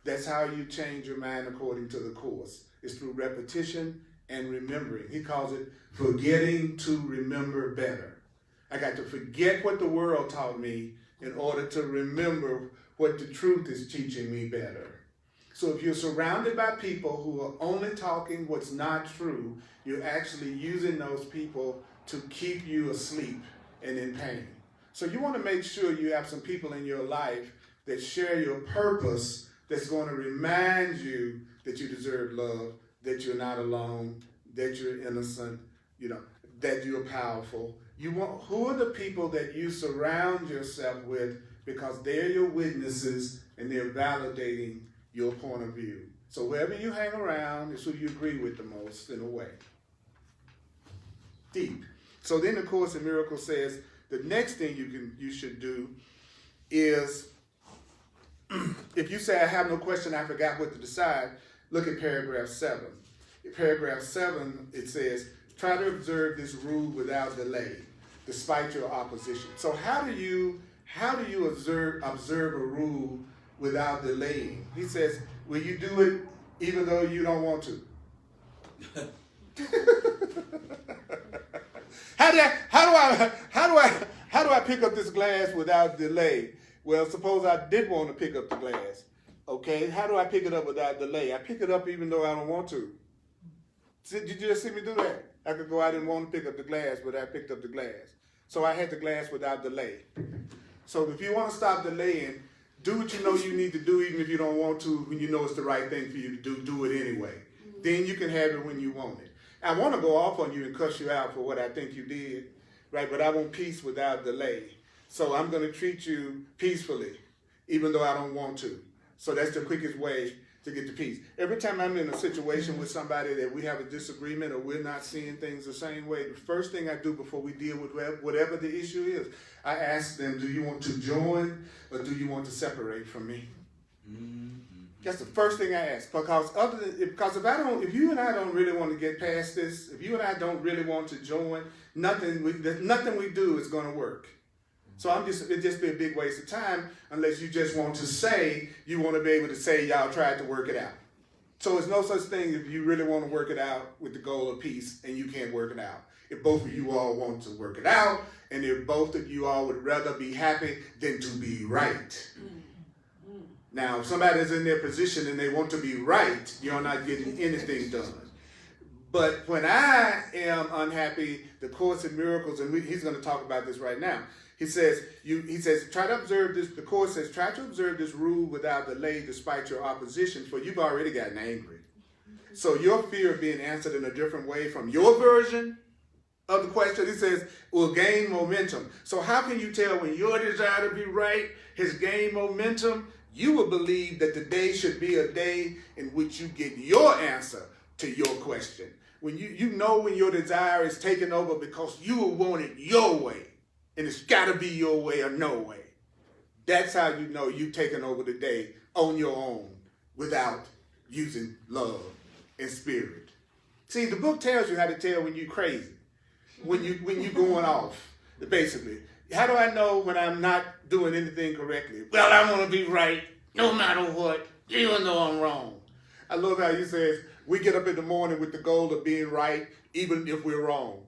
That's how you change your mind according to the Course. It's through repetition and remembering. He calls it forgetting to remember better. I got to forget what the world taught me in order to remember what the truth is teaching me better. So if you're surrounded by people who are only talking what's not true, you're actually using those people to keep you asleep and in pain. So you want to make sure you have some people in your life that share your purpose, that's going to remind you that you deserve love, that you're not alone, that you're innocent, that you're powerful. Who are the people that you surround yourself with, because they're your witnesses and they're validating your point of view. So wherever you hang around is who you agree with the most, in a way. Deep. So then the Course in Miracles says the next thing you should do is, if you say, I have no question, I forgot what to decide, look at paragraph 7. In paragraph 7, it says, try to observe this rule without delay, despite your opposition. So how do you observe a rule without delaying? He says, will you do it even though you don't want to? How do I pick up this glass without delay? Well, suppose I did want to pick up the glass. Okay, how do I pick it up without delay? I pick it up even though I don't want to. Did you just see me do that? I could go, I didn't want to pick up the glass, but I picked up the glass. So I had the glass without delay. So if you want to stop delaying, do what you know you need to do, even if you don't want to, when you know it's the right thing for you to do it anyway. Then you can have it when you want it. I want to go off on you and cuss you out for what I think you did, right? But I want peace without delay. So I'm going to treat you peacefully, even though I don't want to. So that's the quickest way to get to peace. Every time I'm in a situation with somebody that we have a disagreement or we're not seeing things the same way, the first thing I do before we deal with whatever the issue is, I ask them, do you want to join or do you want to separate from me? That's the first thing I ask, because if you and I don't really want to get past this, if you and I don't really want to join, nothing we do is going to work. So it'd just be a big waste of time unless you just want to say, you want to be able to say y'all tried to work it out. So there's no such thing if you really want to work it out with the goal of peace and you can't work it out. If both of you all want to work it out, and if both of you all would rather be happy than to be right. Now, if somebody's in their position and they want to be right, you're not getting anything done. But when I am unhappy, the Course in Miracles, and he's going to talk about this right now. He says, try to observe this. The Course says, try to observe this rule without delay, despite your opposition, for you've already gotten angry. So your fear of being answered in a different way from your version of the question, he says, will gain momentum. So how can you tell when your desire to be right has gained momentum? You will believe that the day should be a day in which you get your answer to your question. When you know when your desire is taken over because you will want it your way. And it's got to be your way or no way. That's how you know you've taken over the day on your own without using love and spirit. See, the book tells you how to tell when you're crazy, when you're going off, basically. How do I know when I'm not doing anything correctly? Well, I want to be right no matter what, even though I'm wrong. I love how he says, we get up in the morning with the goal of being right, even if we're wrong.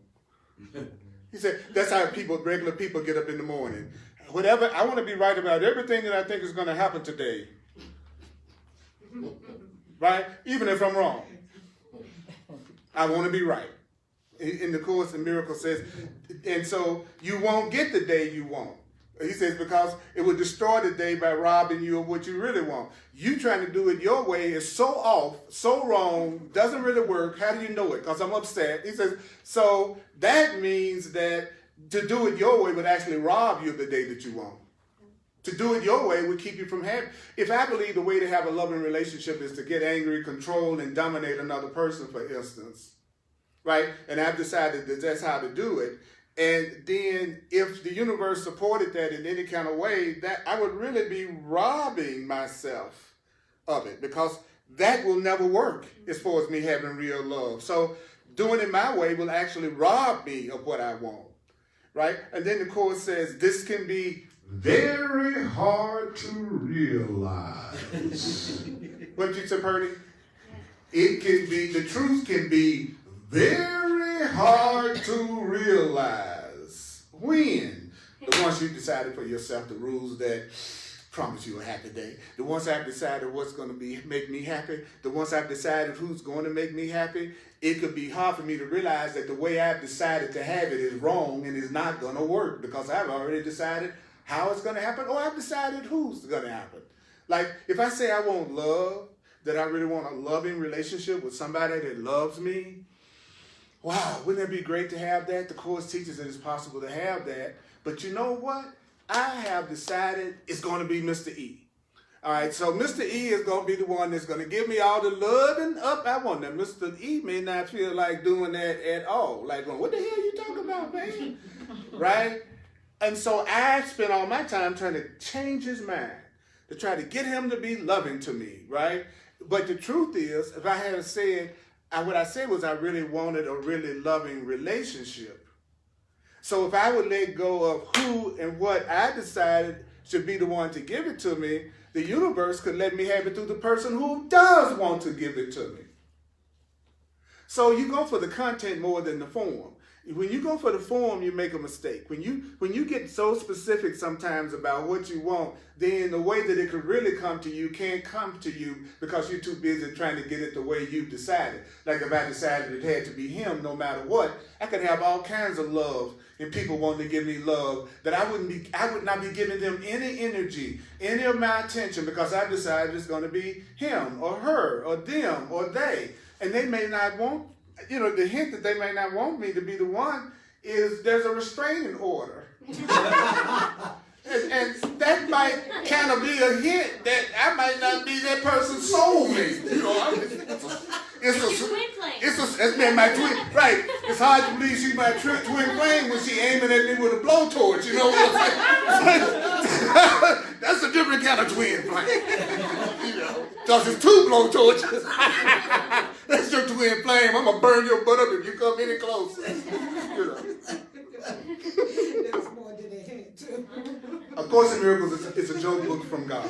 He said, that's how regular people get up in the morning. Whatever, I want to be right about everything that I think is going to happen today. Right? Even if I'm wrong. I want to be right. In the Course in Miracles says, and so you won't get the day you want. He says, because it will destroy the day by robbing you of what you really want. You trying to do it your way is so off, so wrong, doesn't really work. How do you know it? Because I'm upset. He says, so that means that to do it your way would actually rob you of the day that you want. To do it your way would keep you from having. If I believe the way to have a loving relationship is to get angry, control, and dominate another person, for instance, right? And I've decided that that's how to do it. And then if the universe supported that in any kind of way, that I would really be robbing myself of it, because that will never work as far as me having real love. So doing it my way will actually rob me of what I want, right? And then the Course says this can be very hard to realize. What did you say, Purdy? It can be, the truth can be very hard to realize. When? The ones you decided for yourself, the rules that promise you a happy day. The ones I've decided what's going to make me happy. The ones I've decided who's going to make me happy. It could be hard for me to realize that the way I've decided to have it is wrong and is not going to work, because I've already decided how it's going to happen, or I've decided who's going to happen. Like, if I say I want love, that I really want a loving relationship with somebody that loves me, wow, wouldn't it be great to have that? The Course teaches that it's possible to have that. But you know what? I have decided it's going to be Mr. E. All right, so Mr. E is going to be the one that's going to give me all the love and up I want. Now, Mr. E may not feel like doing that at all. Like, what the hell are you talking about, man? Right? And so I spent all my time trying to change his mind, to try to get him to be loving to me, right? But the truth is, if I had said, what I said was I really wanted a really loving relationship. So if I would let go of who and what I decided should be the one to give it to me, the universe could let me have it through the person who does want to give it to me. So you go for the content more than the form. When you go for the form, you make a mistake. When you get so specific sometimes about what you want, then the way that it could really come to you can't come to you because you're too busy trying to get it the way you decided. Like if I decided it had to be him no matter what, I could have all kinds of love and people wanting to give me love that I would not be giving them any energy, any of my attention, because I decided it's going to be him or her or them or they. And they may not want, the hint that they may not want me to be the one is there's a restraining order. and that might kind of be a hint that I might not be that person's soulmate. It's my twin, right? It's hard to believe she's my twin flame when she aiming at me with a blowtorch, That's a different kind of twin flame. Because it's two blowtorches. That's your twin flame. I'm going to burn your butt up if you come any closer. There's more than a hint, too. A Course in Miracles is a joke book from God.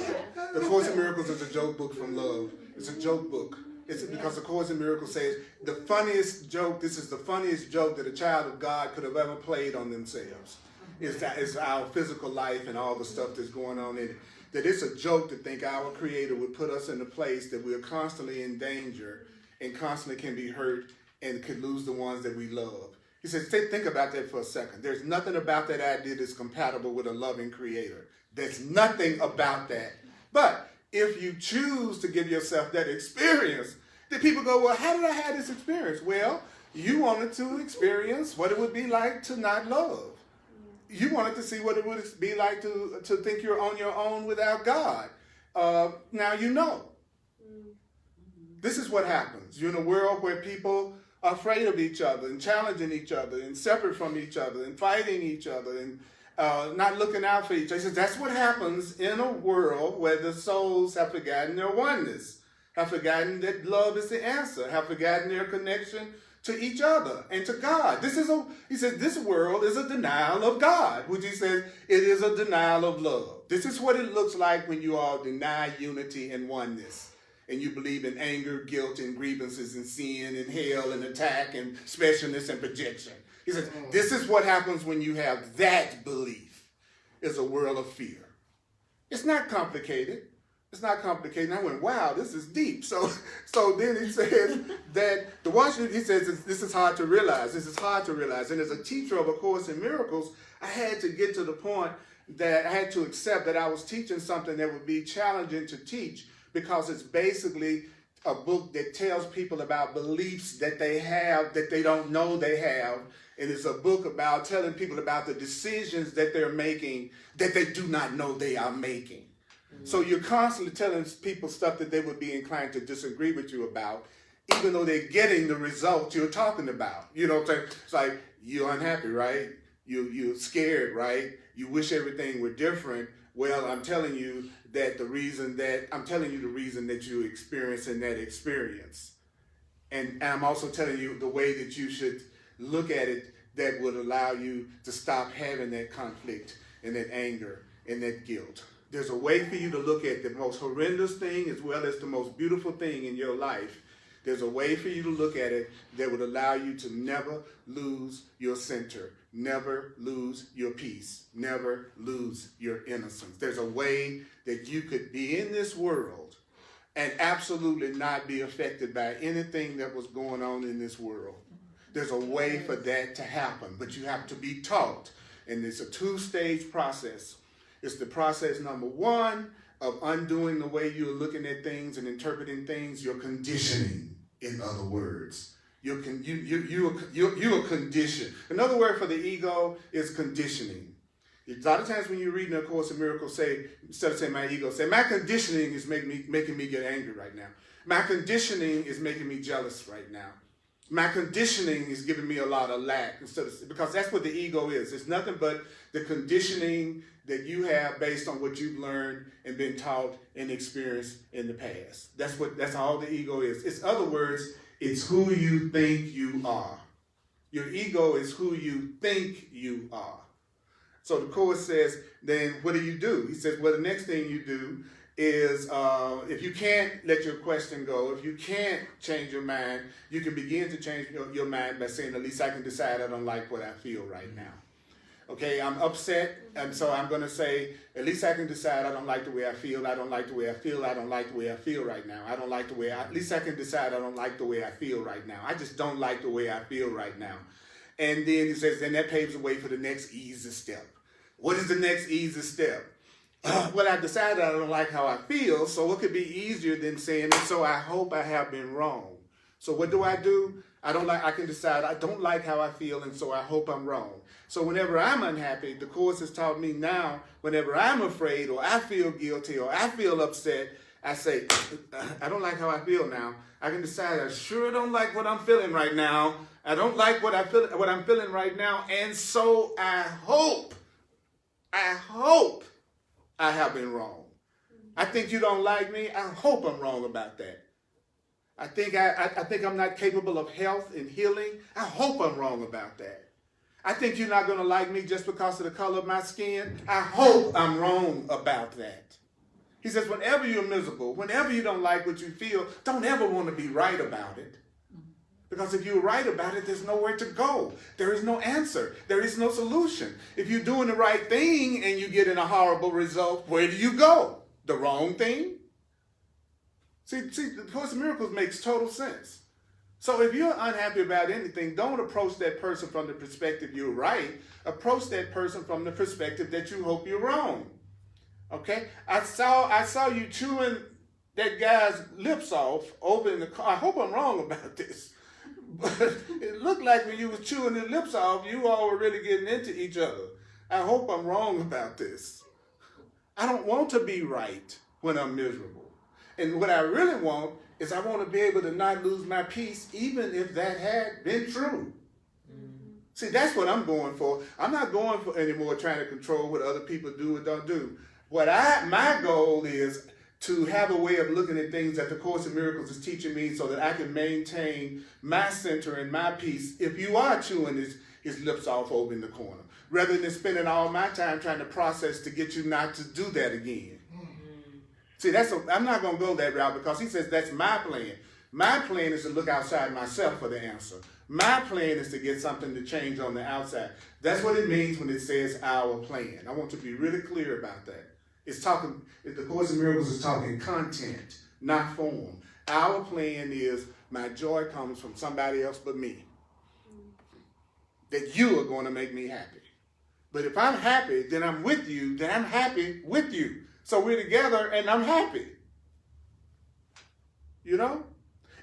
The Course in Miracles is a joke book from love. It's a joke book. It's because the Course in Miracles says the funniest joke, this is the funniest joke that a child of God could have ever played on themselves. It's our physical life and all the stuff that's going on in it. That it's a joke to think our Creator would put us in a place that we're constantly in danger and constantly can be hurt and could lose the ones that we love. He says, think about that for a second. There's nothing about that idea that's compatible with a loving Creator. There's nothing about that. But if you choose to give yourself that experience, then people go, well, how did I have this experience? Well, you wanted to experience what it would be like to not love. You wanted to see what it would be like to think you're on your own without God. Now you know. This is what happens. You're in a world where people are afraid of each other and challenging each other and separate from each other and fighting each other and not looking out for each other. He says that's what happens in a world where the souls have forgotten their oneness, have forgotten that love is the answer, have forgotten their connection to each other and to God. He says this world is a denial of God, which he says it is a denial of love. This is what it looks like when you all deny unity and oneness. And you believe in anger, guilt, and grievances, and sin, and hell, and attack, and specialness, and projection. He says, this is what happens when you have that belief. It's a world of fear. It's not complicated. It's not complicated. And I went, wow, this is deep. So then he says that he says this is hard to realize. This is hard to realize. And as a teacher of A Course in Miracles, I had to get to the point that I had to accept that I was teaching something that would be challenging to teach, because it's basically a book that tells people about beliefs that they have that they don't know they have. And it's a book about telling people about the decisions that they're making that they do not know they are making. So you're constantly telling people stuff that they would be inclined to disagree with you about, even though they're getting the results you're talking about. You know what I'm saying? It's like, you're unhappy, right? You're scared, right? You wish everything were different. Well, I'm telling you the reason that you're experiencing that experience. And I'm also telling you the way that you should look at it that would allow you to stop having that conflict and that anger and that guilt. There's a way for you to look at the most horrendous thing as well as the most beautiful thing in your life. There's a way for you to look at it that would allow you to never lose your center, never lose your peace, never lose your innocence. There's a way that you could be in this world and absolutely not be affected by anything that was going on in this world. There's a way for that to happen, but you have to be taught. And it's a two-stage process. It's the process number one of undoing the way you're looking at things and interpreting things. You're conditioning, in other words. You're conditioned. Another word for the ego is conditioning. A lot of times when you're reading A Course in Miracles, say, instead of saying my ego, say my conditioning is making me get angry right now. My conditioning is making me jealous right now. My conditioning is giving me a lot of lack, because that's what the ego is. It's nothing but the conditioning that you have based on what you've learned and been taught and experienced in the past. That's all the ego is. In other words, it's who you think you are. Your ego is who you think you are. So the Course says, then what do you do? He says, well, the next thing you do is if you can't let your question go, if you can't change your mind, you can begin to change your mind by saying, at least I can decide I don't like what I feel right now. Okay, I'm upset, and so I'm going to say, at least I can decide I don't like the way I feel. I don't like the way I feel. I don't like the way I feel right now. I don't like the way at least I can decide I don't like the way I feel right now. I just don't like the way I feel right now. And then he says, then that paves the way for the next easy step. What is the next easy step? Well, I've decided I don't like how I feel, so what could be easier than saying, and so I hope I have been wrong. So what do? I can decide I don't like how I feel, and so I hope I'm wrong. So whenever I'm unhappy, the Course has taught me now, whenever I'm afraid or I feel guilty or I feel upset, I say, I don't like how I feel now. I can decide I sure don't like what I'm feeling right now. I don't like what I'm feeling right now, and so I hope I have been wrong. I think you don't like me. I hope I'm wrong about that. I think I'm not capable of health and healing. I hope I'm wrong about that. I think you're not going to like me just because of the color of my skin. I hope I'm wrong about that. He says, whenever you're miserable, whenever you don't like what you feel, don't ever want to be right about it. Because if you're right about it, there's nowhere to go. There is no answer. There is no solution. If you're doing the right thing and you get in a horrible result, where do you go? The wrong thing? See, the Course in Miracles makes total sense. So if you're unhappy about anything, don't approach that person from the perspective you're right. Approach that person from the perspective that you hope you're wrong. Okay? I saw you chewing that guy's lips off over in the car. I hope I'm wrong about this. But it looked like when you was chewing his lips off, you all were really getting into each other. I hope I'm wrong about this. I don't want to be right when I'm miserable. And what I really want is I want to be able to not lose my peace, even if that had been true. Mm-hmm. See, that's what I'm going for. I'm not going for anymore trying to control what other people do or don't do. My goal is to have a way of looking at things that the Course in Miracles is teaching me so that I can maintain my center and my peace if you are chewing his lips off over in the corner, rather than spending all my time trying to process to get you not to do that again. Mm-hmm. See, I'm not going to go that route, because he says that's my plan. My plan is to look outside myself for the answer. My plan is to get something to change on the outside. That's what it means when it says our plan. I want to be really clear about that. The Course in Miracles is talking content, not form. Our plan is my joy comes from somebody else but me. That you are going to make me happy. But if I'm happy, then I'm with you, then I'm happy with you. So we're together and I'm happy. You know?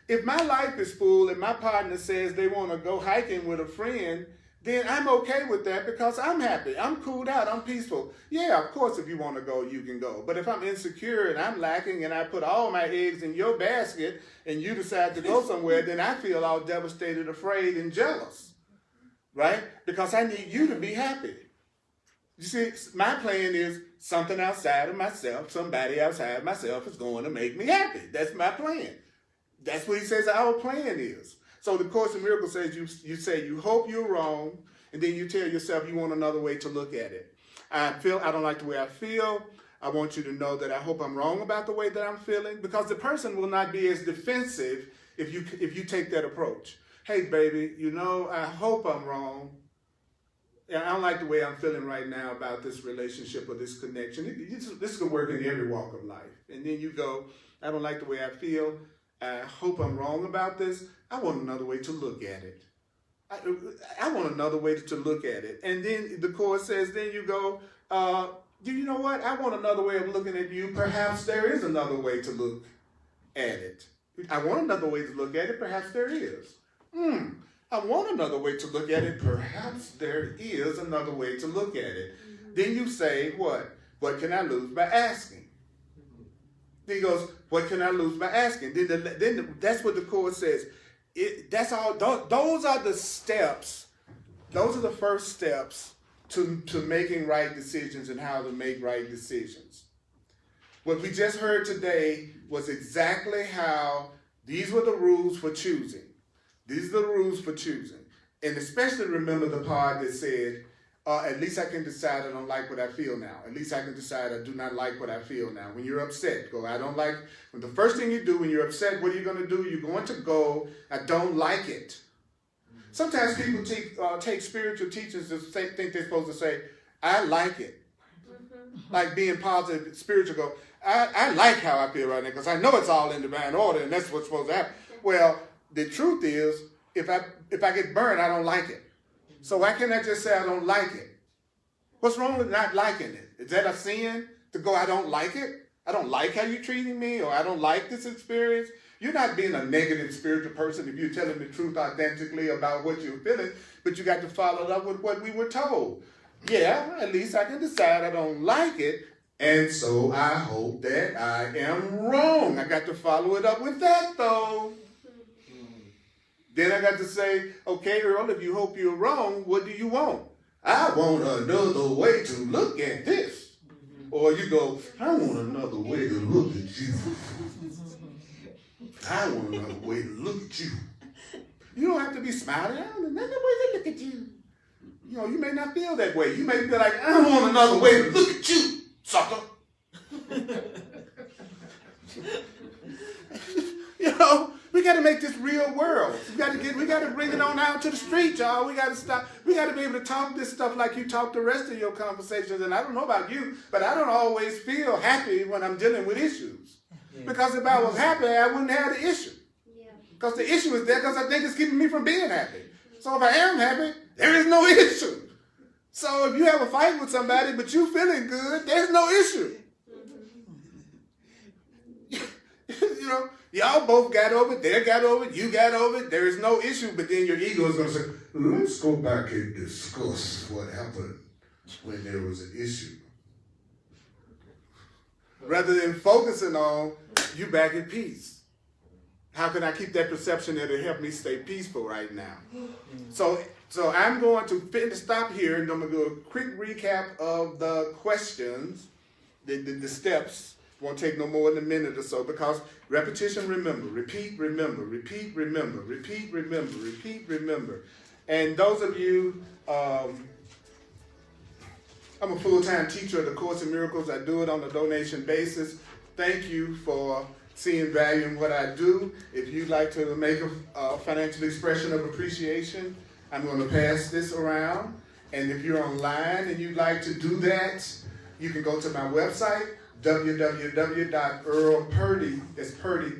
If my life is full and my partner says they want to go hiking with a friend, then I'm okay with that because I'm happy. I'm cooled out. I'm peaceful. Yeah, of course, if you want to go, you can go. But if I'm insecure and I'm lacking and I put all my eggs in your basket and you decide to go somewhere, then I feel all devastated, afraid, and jealous, right? Because I need you to be happy. You see, my plan is something outside of myself, somebody outside of myself is going to make me happy. That's my plan. That's what he says our plan is. So the Course in Miracles says you say you hope you're wrong, and then you tell yourself you want another way to look at it. I don't like the way I feel. I want you to know that I hope I'm wrong about the way that I'm feeling, because the person will not be as defensive if you take that approach. Hey, baby, I hope I'm wrong. I don't like the way I'm feeling right now about this relationship or this connection. This can work in every walk of life. And then you go, I don't like the way I feel. I hope I'm wrong about this. I want another way to look at it. I want another way to look at it. And then the Course says, then you go, you know what? I want another way of looking at you. Perhaps there is another way to look at it. I want another way to look at it. Perhaps there is. I want another way to look at it. Perhaps there is another way to look at it. Then you say, what? What can I lose by asking? Then he goes, what can I lose by asking? Then that's what the Course says. That's all. Those are the steps. Those are the first steps to making right decisions and how to make right decisions. What we just heard today was exactly how these were the rules for choosing. These are the rules for choosing. And especially remember the part that said, at least I can decide I don't like what I feel now. At least I can decide I do not like what I feel now. When you're upset, go, I don't like. When the first thing you do when you're upset, what are you going to do? You're going to go, I don't like it. Sometimes people take spiritual teachings and think they're supposed to say, I like it. Like being positive, spiritual, go, I like how I feel right now because I know it's all in divine order and that's what's supposed to happen. Well, the truth is, if I get burned, I don't like it. So why can't I just say I don't like it? What's wrong with not liking it? Is that a sin to go, I don't like it? I don't like how you're treating me, or I don't like this experience? You're not being a negative spiritual person if you're telling the truth authentically about what you're feeling, but you got to follow it up with what we were told. Yeah, at least I can decide I don't like it, and so I hope that I am wrong. I got to follow it up with that, though. Then I got to say, okay, Earl, if you hope you're wrong, what do you want? I want another way to look at this. Or you go, I want another way to look at you. I want another way to look at you. You don't have to be smiling. I want another way to look at you. You may not feel that way. You may feel like, I want another way to look at you, sucker. We got to make this real world. We got to bring it on out to the street, y'all. We got to stop. We got to be able to talk this stuff like you talk the rest of your conversations. And I don't know about you, but I don't always feel happy when I'm dealing with issues. Yeah. Because if I was happy, I wouldn't have the issue. Yeah. Because the issue is there because I think it's keeping me from being happy. So if I am happy, there is no issue. So if you have a fight with somebody, but you feeling good, there's no issue. Y'all both got over it, they got over it, you got over it, there is no issue, but then your ego is going to say, let's go back and discuss what happened when there was an issue. Rather than focusing on, you back in peace. How can I keep that perception that'll help me stay peaceful right now? So I'm going to stop here, and I'm going to do a quick recap of the questions, the steps. Won't take no more than a minute or so, because repetition, remember, repeat, remember, repeat, remember, repeat, remember, repeat, remember. And those of you, I'm a full-time teacher of the Course in Miracles. I do it on a donation basis. Thank you for seeing value in what I do. If you'd like to make a financial expression of appreciation, I'm going to pass this around. And if you're online and you'd like to do that, you can go to my website, www.earlpurdy, it's Purdy,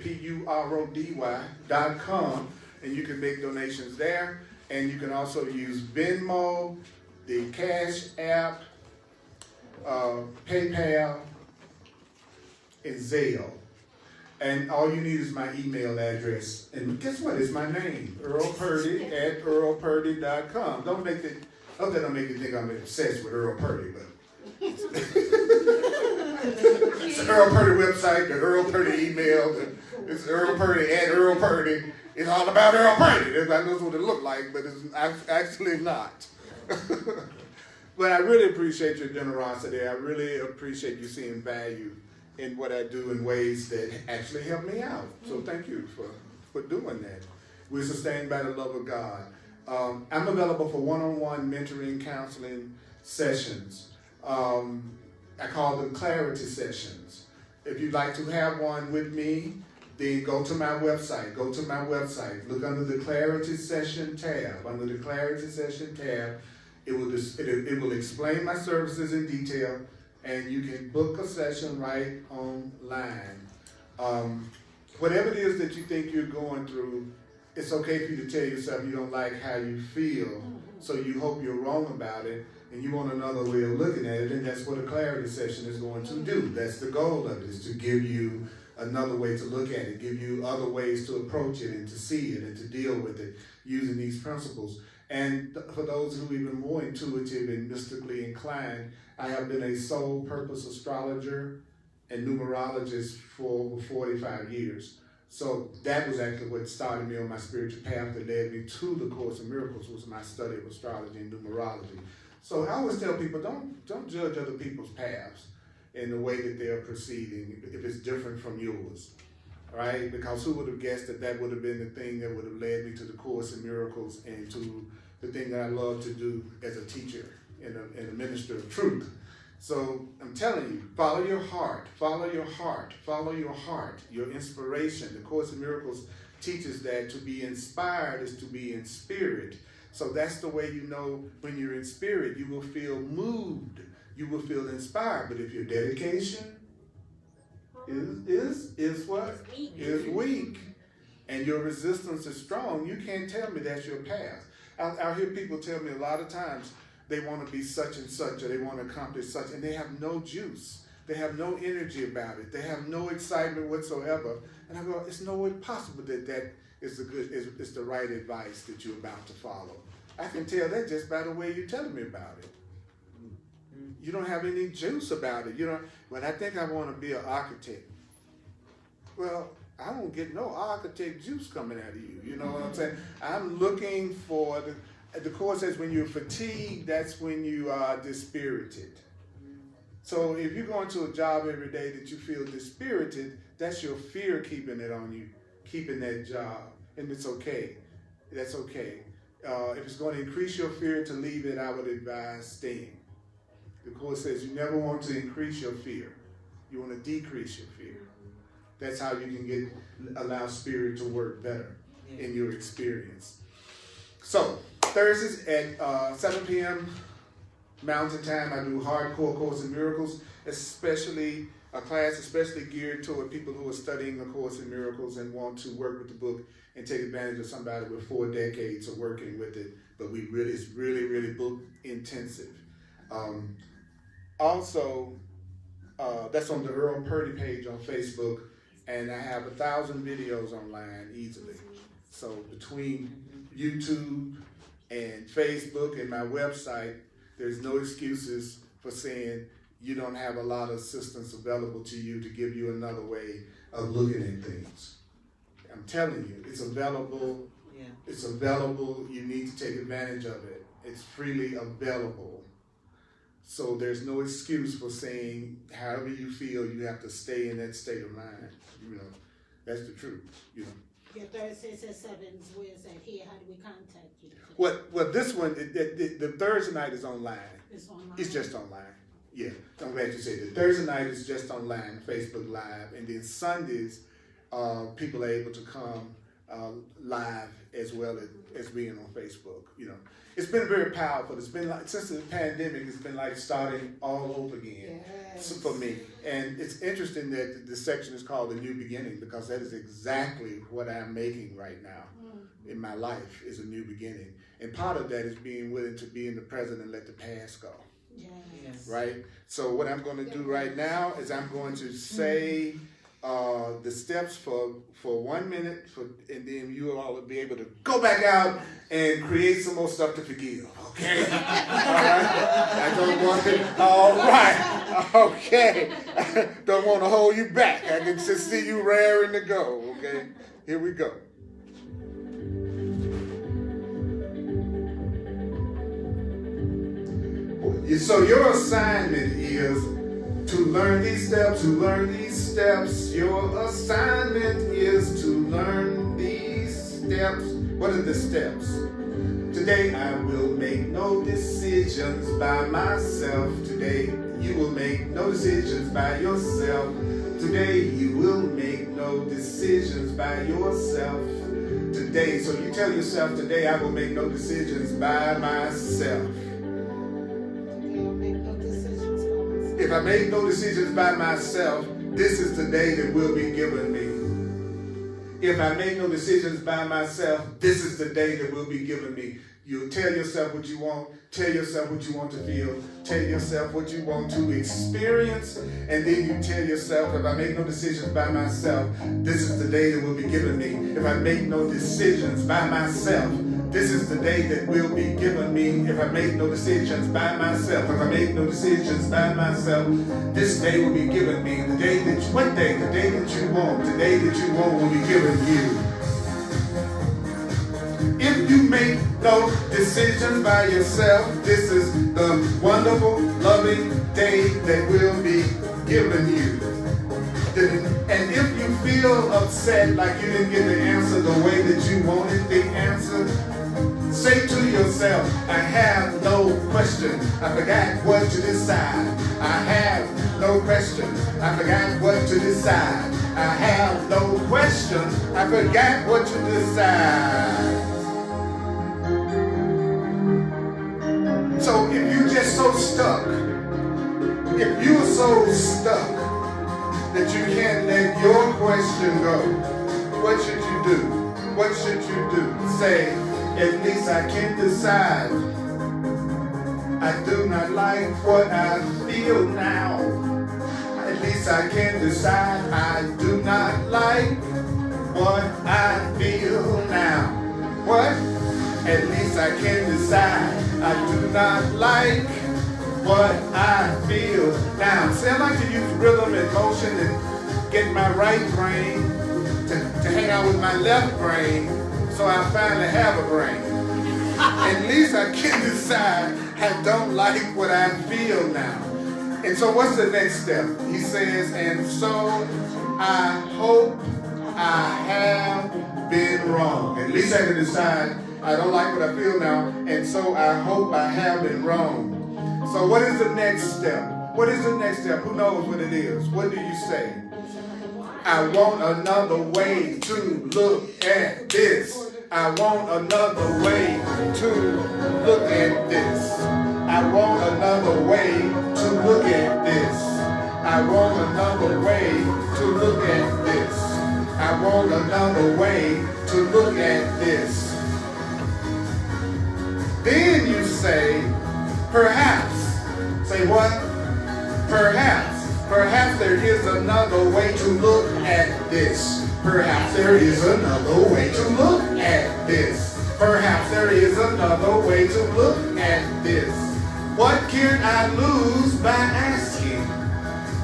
Purody.com, and you can make donations there. And you can also use Venmo, the Cash App, PayPal, and Zelle. And all you need is my email address. And guess what? It's my name, Earl Purdy at earlpurdy.com. Don't make it, hope that don't make you think I'm obsessed with Earl Purdy, but it's the Earl Purdy website, the Earl Purdy email, it's Earl Purdy at Earl Purdy. It's all about Earl Purdy. Everybody knows what it looked like, but it's actually not. But I really appreciate your generosity. I really appreciate you seeing value in what I do in ways that actually help me out. So thank you for doing that. We're sustained by the love of God. I'm available for one-on-one mentoring, counseling sessions. I call them clarity sessions. If you'd like to have one with me, then go to my website. Look under the Clarity Session tab. Under the Clarity Session tab, it will explain my services in detail, and you can book a session right online. Whatever it is that you think you're going through, it's okay for you to tell yourself you don't like how you feel, so you hope you're wrong about it, and you want another way of looking at it, and that's what a clarity session is going to do. That's the goal of it, is to give you another way to look at it, give you other ways to approach it and to see it and to deal with it using these principles. And for those who are even more intuitive and mystically inclined, I have been a soul purpose astrologer and numerologist for over 45 years. So that was actually what started me on my spiritual path that led me to the Course in Miracles, was my study of astrology and numerology. So I always tell people, don't judge other people's paths in the way that they're proceeding if it's different from yours, right? Because who would have guessed that would have been the thing that would have led me to the Course in Miracles and to the thing that I love to do as a teacher and a minister of truth. So I'm telling you, follow your heart, follow your heart, follow your heart, your inspiration. The Course in Miracles teaches that to be inspired is to be in spirit. So that's the way you know when you're in spirit, you will feel moved, you will feel inspired. But if your dedication is what? Is weak, and your resistance is strong, you can't tell me that's your path. I hear people tell me a lot of times they want to be such and such, or they want to accomplish such, and they have no juice. They have no energy about it. They have no excitement whatsoever. And I go, it's no way possible that is the right advice that you're about to follow. I can tell that just by the way you're telling me about it. You don't have any juice about it. You know, when I think I want to be an architect, well, I don't get no architect juice coming out of you. You know what I'm saying? I'm looking for the Course says when you're fatigued, that's when you are dispirited. So if you're going to a job every day that you feel dispirited, that's your fear keeping it on you, keeping that job. And it's okay. That's okay. If it's going to increase your fear to leave it, I would advise staying. The Course says you never want to increase your fear. You want to decrease your fear. That's how you can allow spirit to work better in your experience. So Thursdays at 7 p.m. Mountain Time, I do hardcore Course in Miracles, especially a class especially geared toward people who are studying the Course in Miracles and want to work with the book and take advantage of somebody with 4 decades of working with it. But it's really book intensive. Also, that's on the Earl Purdy page on Facebook, and I have 1,000 videos online easily. So between YouTube and Facebook and my website, there's no excuses for saying you don't have a lot of assistance available to you to give you another way of looking at things. I'm telling you, it's available. Yeah. It's available. You need to take advantage of it. It's freely available. So there's no excuse for saying however you feel, you have to stay in that state of mind. You know, that's the truth. You know. Your Thursdays at 7, where is that here? How do we contact you? Well, this one, the Thursday night is online. It's online? It's just online. Yeah, I'm glad you said that. Thursday night is just online, Facebook Live. And then Sundays, people are able to come live as well as being on Facebook. You know, it's been very powerful. It's been like, since the pandemic, it's been like starting all over again for me. And it's interesting that the section is called The New Beginning, because that is exactly what I'm making right now. in my life is a new beginning. And part of that is being willing to be in the present and let the past go. Yes. Right? So what I'm going to do right now is I'm going to say the steps for 1 minute, and then you all will be able to go back out and create some more stuff to forgive. Okay? All right? I don't want it. All right. Okay. Don't want to hold you back. I can just see you raring to go. Okay? Here we go. So your assignment is to learn these steps, Your assignment is to learn these steps. What are the steps? Today I will make no decisions by myself. Today you will make no decisions by yourself. Today you will make no decisions by yourself. Today, so you tell yourself, today I will make no decisions by myself. If I make no decisions by myself, this is the day that will be given me. If I make no decisions by myself, this is the day that will be given me. You tell yourself what you want, tell yourself what you want to feel, tell yourself what you want to experience, and then you tell yourself, if I make no decisions by myself, this is the day that will be given me. If I make no decisions by myself, this is the day that will be given me. If I make no decisions by myself, if I make no decisions by myself, this day will be given me. The day that you, what day? The day that you want. The day that you want will be given you. If you make no decisions by yourself, this is the wonderful, loving day that will be given you. And if you feel upset like you didn't get the answer the way that you wanted the answer, say to yourself, I have no question. I forgot what to decide. I have no question. I forgot what to decide. I have no question. I forgot what to decide. So if you're just so stuck, if you're so stuck that you can't let your question go, what should you do? What should you do? Say, at least I can decide. I do not like what I feel now. At least I can decide. I do not like what I feel now. What? At least I can decide. I do not like what I feel now. See, I like to use rhythm and motion and get my right brain to hang out with my left brain, so I finally have a brain. At least I can decide I don't like what I feel now. And so what's the next step? He says, and so I hope I have been wrong. At least I can decide I don't like what I feel now, and so I hope I have been wrong. So what is the next step? What is the next step? Who knows what it is? What do you say? I want another way to look at this. I want another way to look at this. I want another way to look at this. I want another way to look at this. I want another way to look at this. Then you say, perhaps. Say what? Perhaps. Perhaps there is another way to look at this. Perhaps there is another way to look at this. Perhaps there is another way to look at this. What can I lose by asking?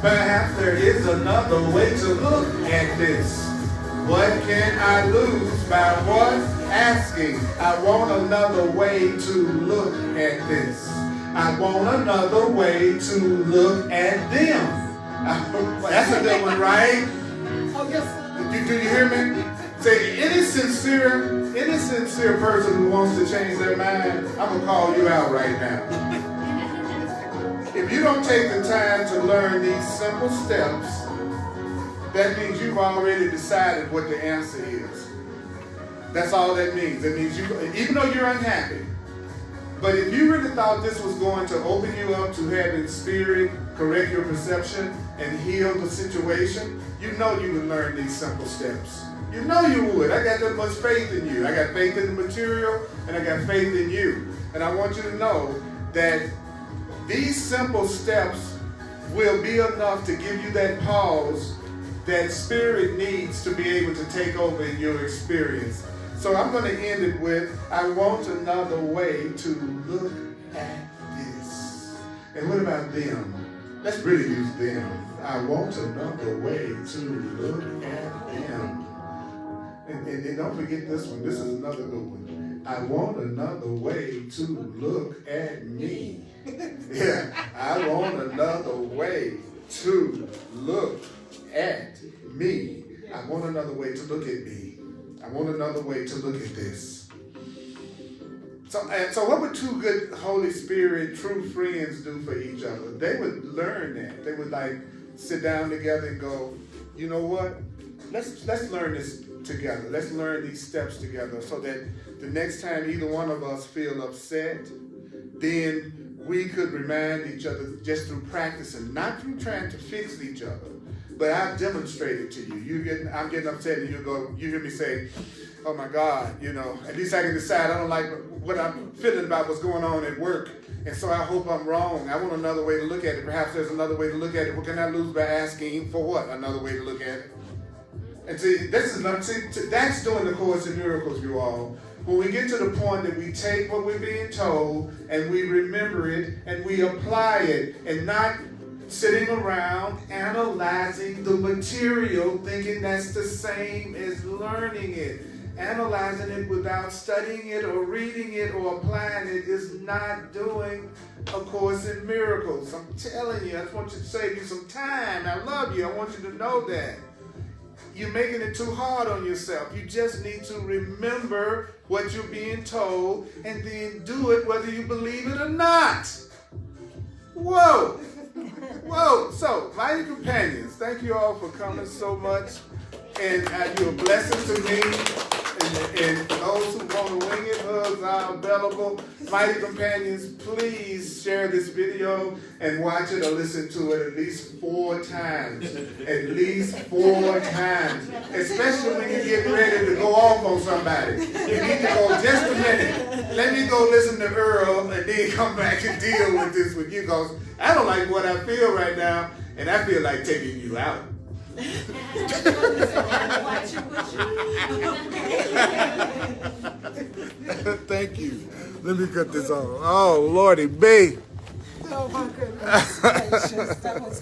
Perhaps there is another way to look at this. What can I lose by what? Asking. I want another way to look at this. I want another way to look at them. That's a good one, right? Oh, yes. Do you hear me? Say, any sincere person who wants to change their mind, I'm going to call you out right now. If you don't take the time to learn these simple steps, that means you've already decided what the answer is. That's all that means. It means you, even though you're unhappy, but if you really thought this was going to open you up to having spirit correct your perception and heal the situation, you know you would learn these simple steps. You know you would. I got that much faith in you. I got faith in the material, and I got faith in you. And I want you to know that these simple steps will be enough to give you that pause that spirit needs to be able to take over in your experience. So I'm going to end it with, I want another way to look at this. And what about them? Let's really use them. I want another way to look at them. And don't forget this one. This is another good one. I want another way to look at me. Yeah, I want another way to look at me. I want another way to look at me. I want another way to look at this. So what would two good Holy Spirit true friends do for each other? They would learn that. They would like sit down together and go, you know what? Let's learn this together. Let's learn these steps together so that the next time either one of us feel upset, then we could remind each other just through practicing, not through trying to fix each other. But I've demonstrated to you. I'm getting upset and you hear me say, oh my God, at least I can decide I don't like what I'm feeling about what's going on at work. And so I hope I'm wrong. I want another way to look at it. Perhaps there's another way to look at it. What can I lose by asking for what? Another way to look at it. And see, that's doing the Course in Miracles, you all. When we get to the point that we take what we're being told and we remember it and we apply it and not sitting around analyzing the material thinking that's the same as learning it. Analyzing it without studying it or reading it or applying it is not doing a Course in Miracles. I'm telling you, I just want you to save you some time. I love you. I want you to know that. You're making it too hard on yourself. You just need to remember what you're being told and then do it whether you believe it or not. Whoa. Whoa. So, mighty companions, thank you all for coming so much. And you're a blessing to me. And those who want to wing it, hugs are available. Mighty companions, please share this video and watch it or listen to it at least 4 times. At least 4 times. Especially when you're getting ready to go off on somebody. You need to go just a minute. Let me go listen to Earl and then come back and deal with this with you, because I don't like what I feel right now, and I feel like taking you out. Thank you. Let me cut this on. Oh, Lordy B. Oh my goodness gracious. That was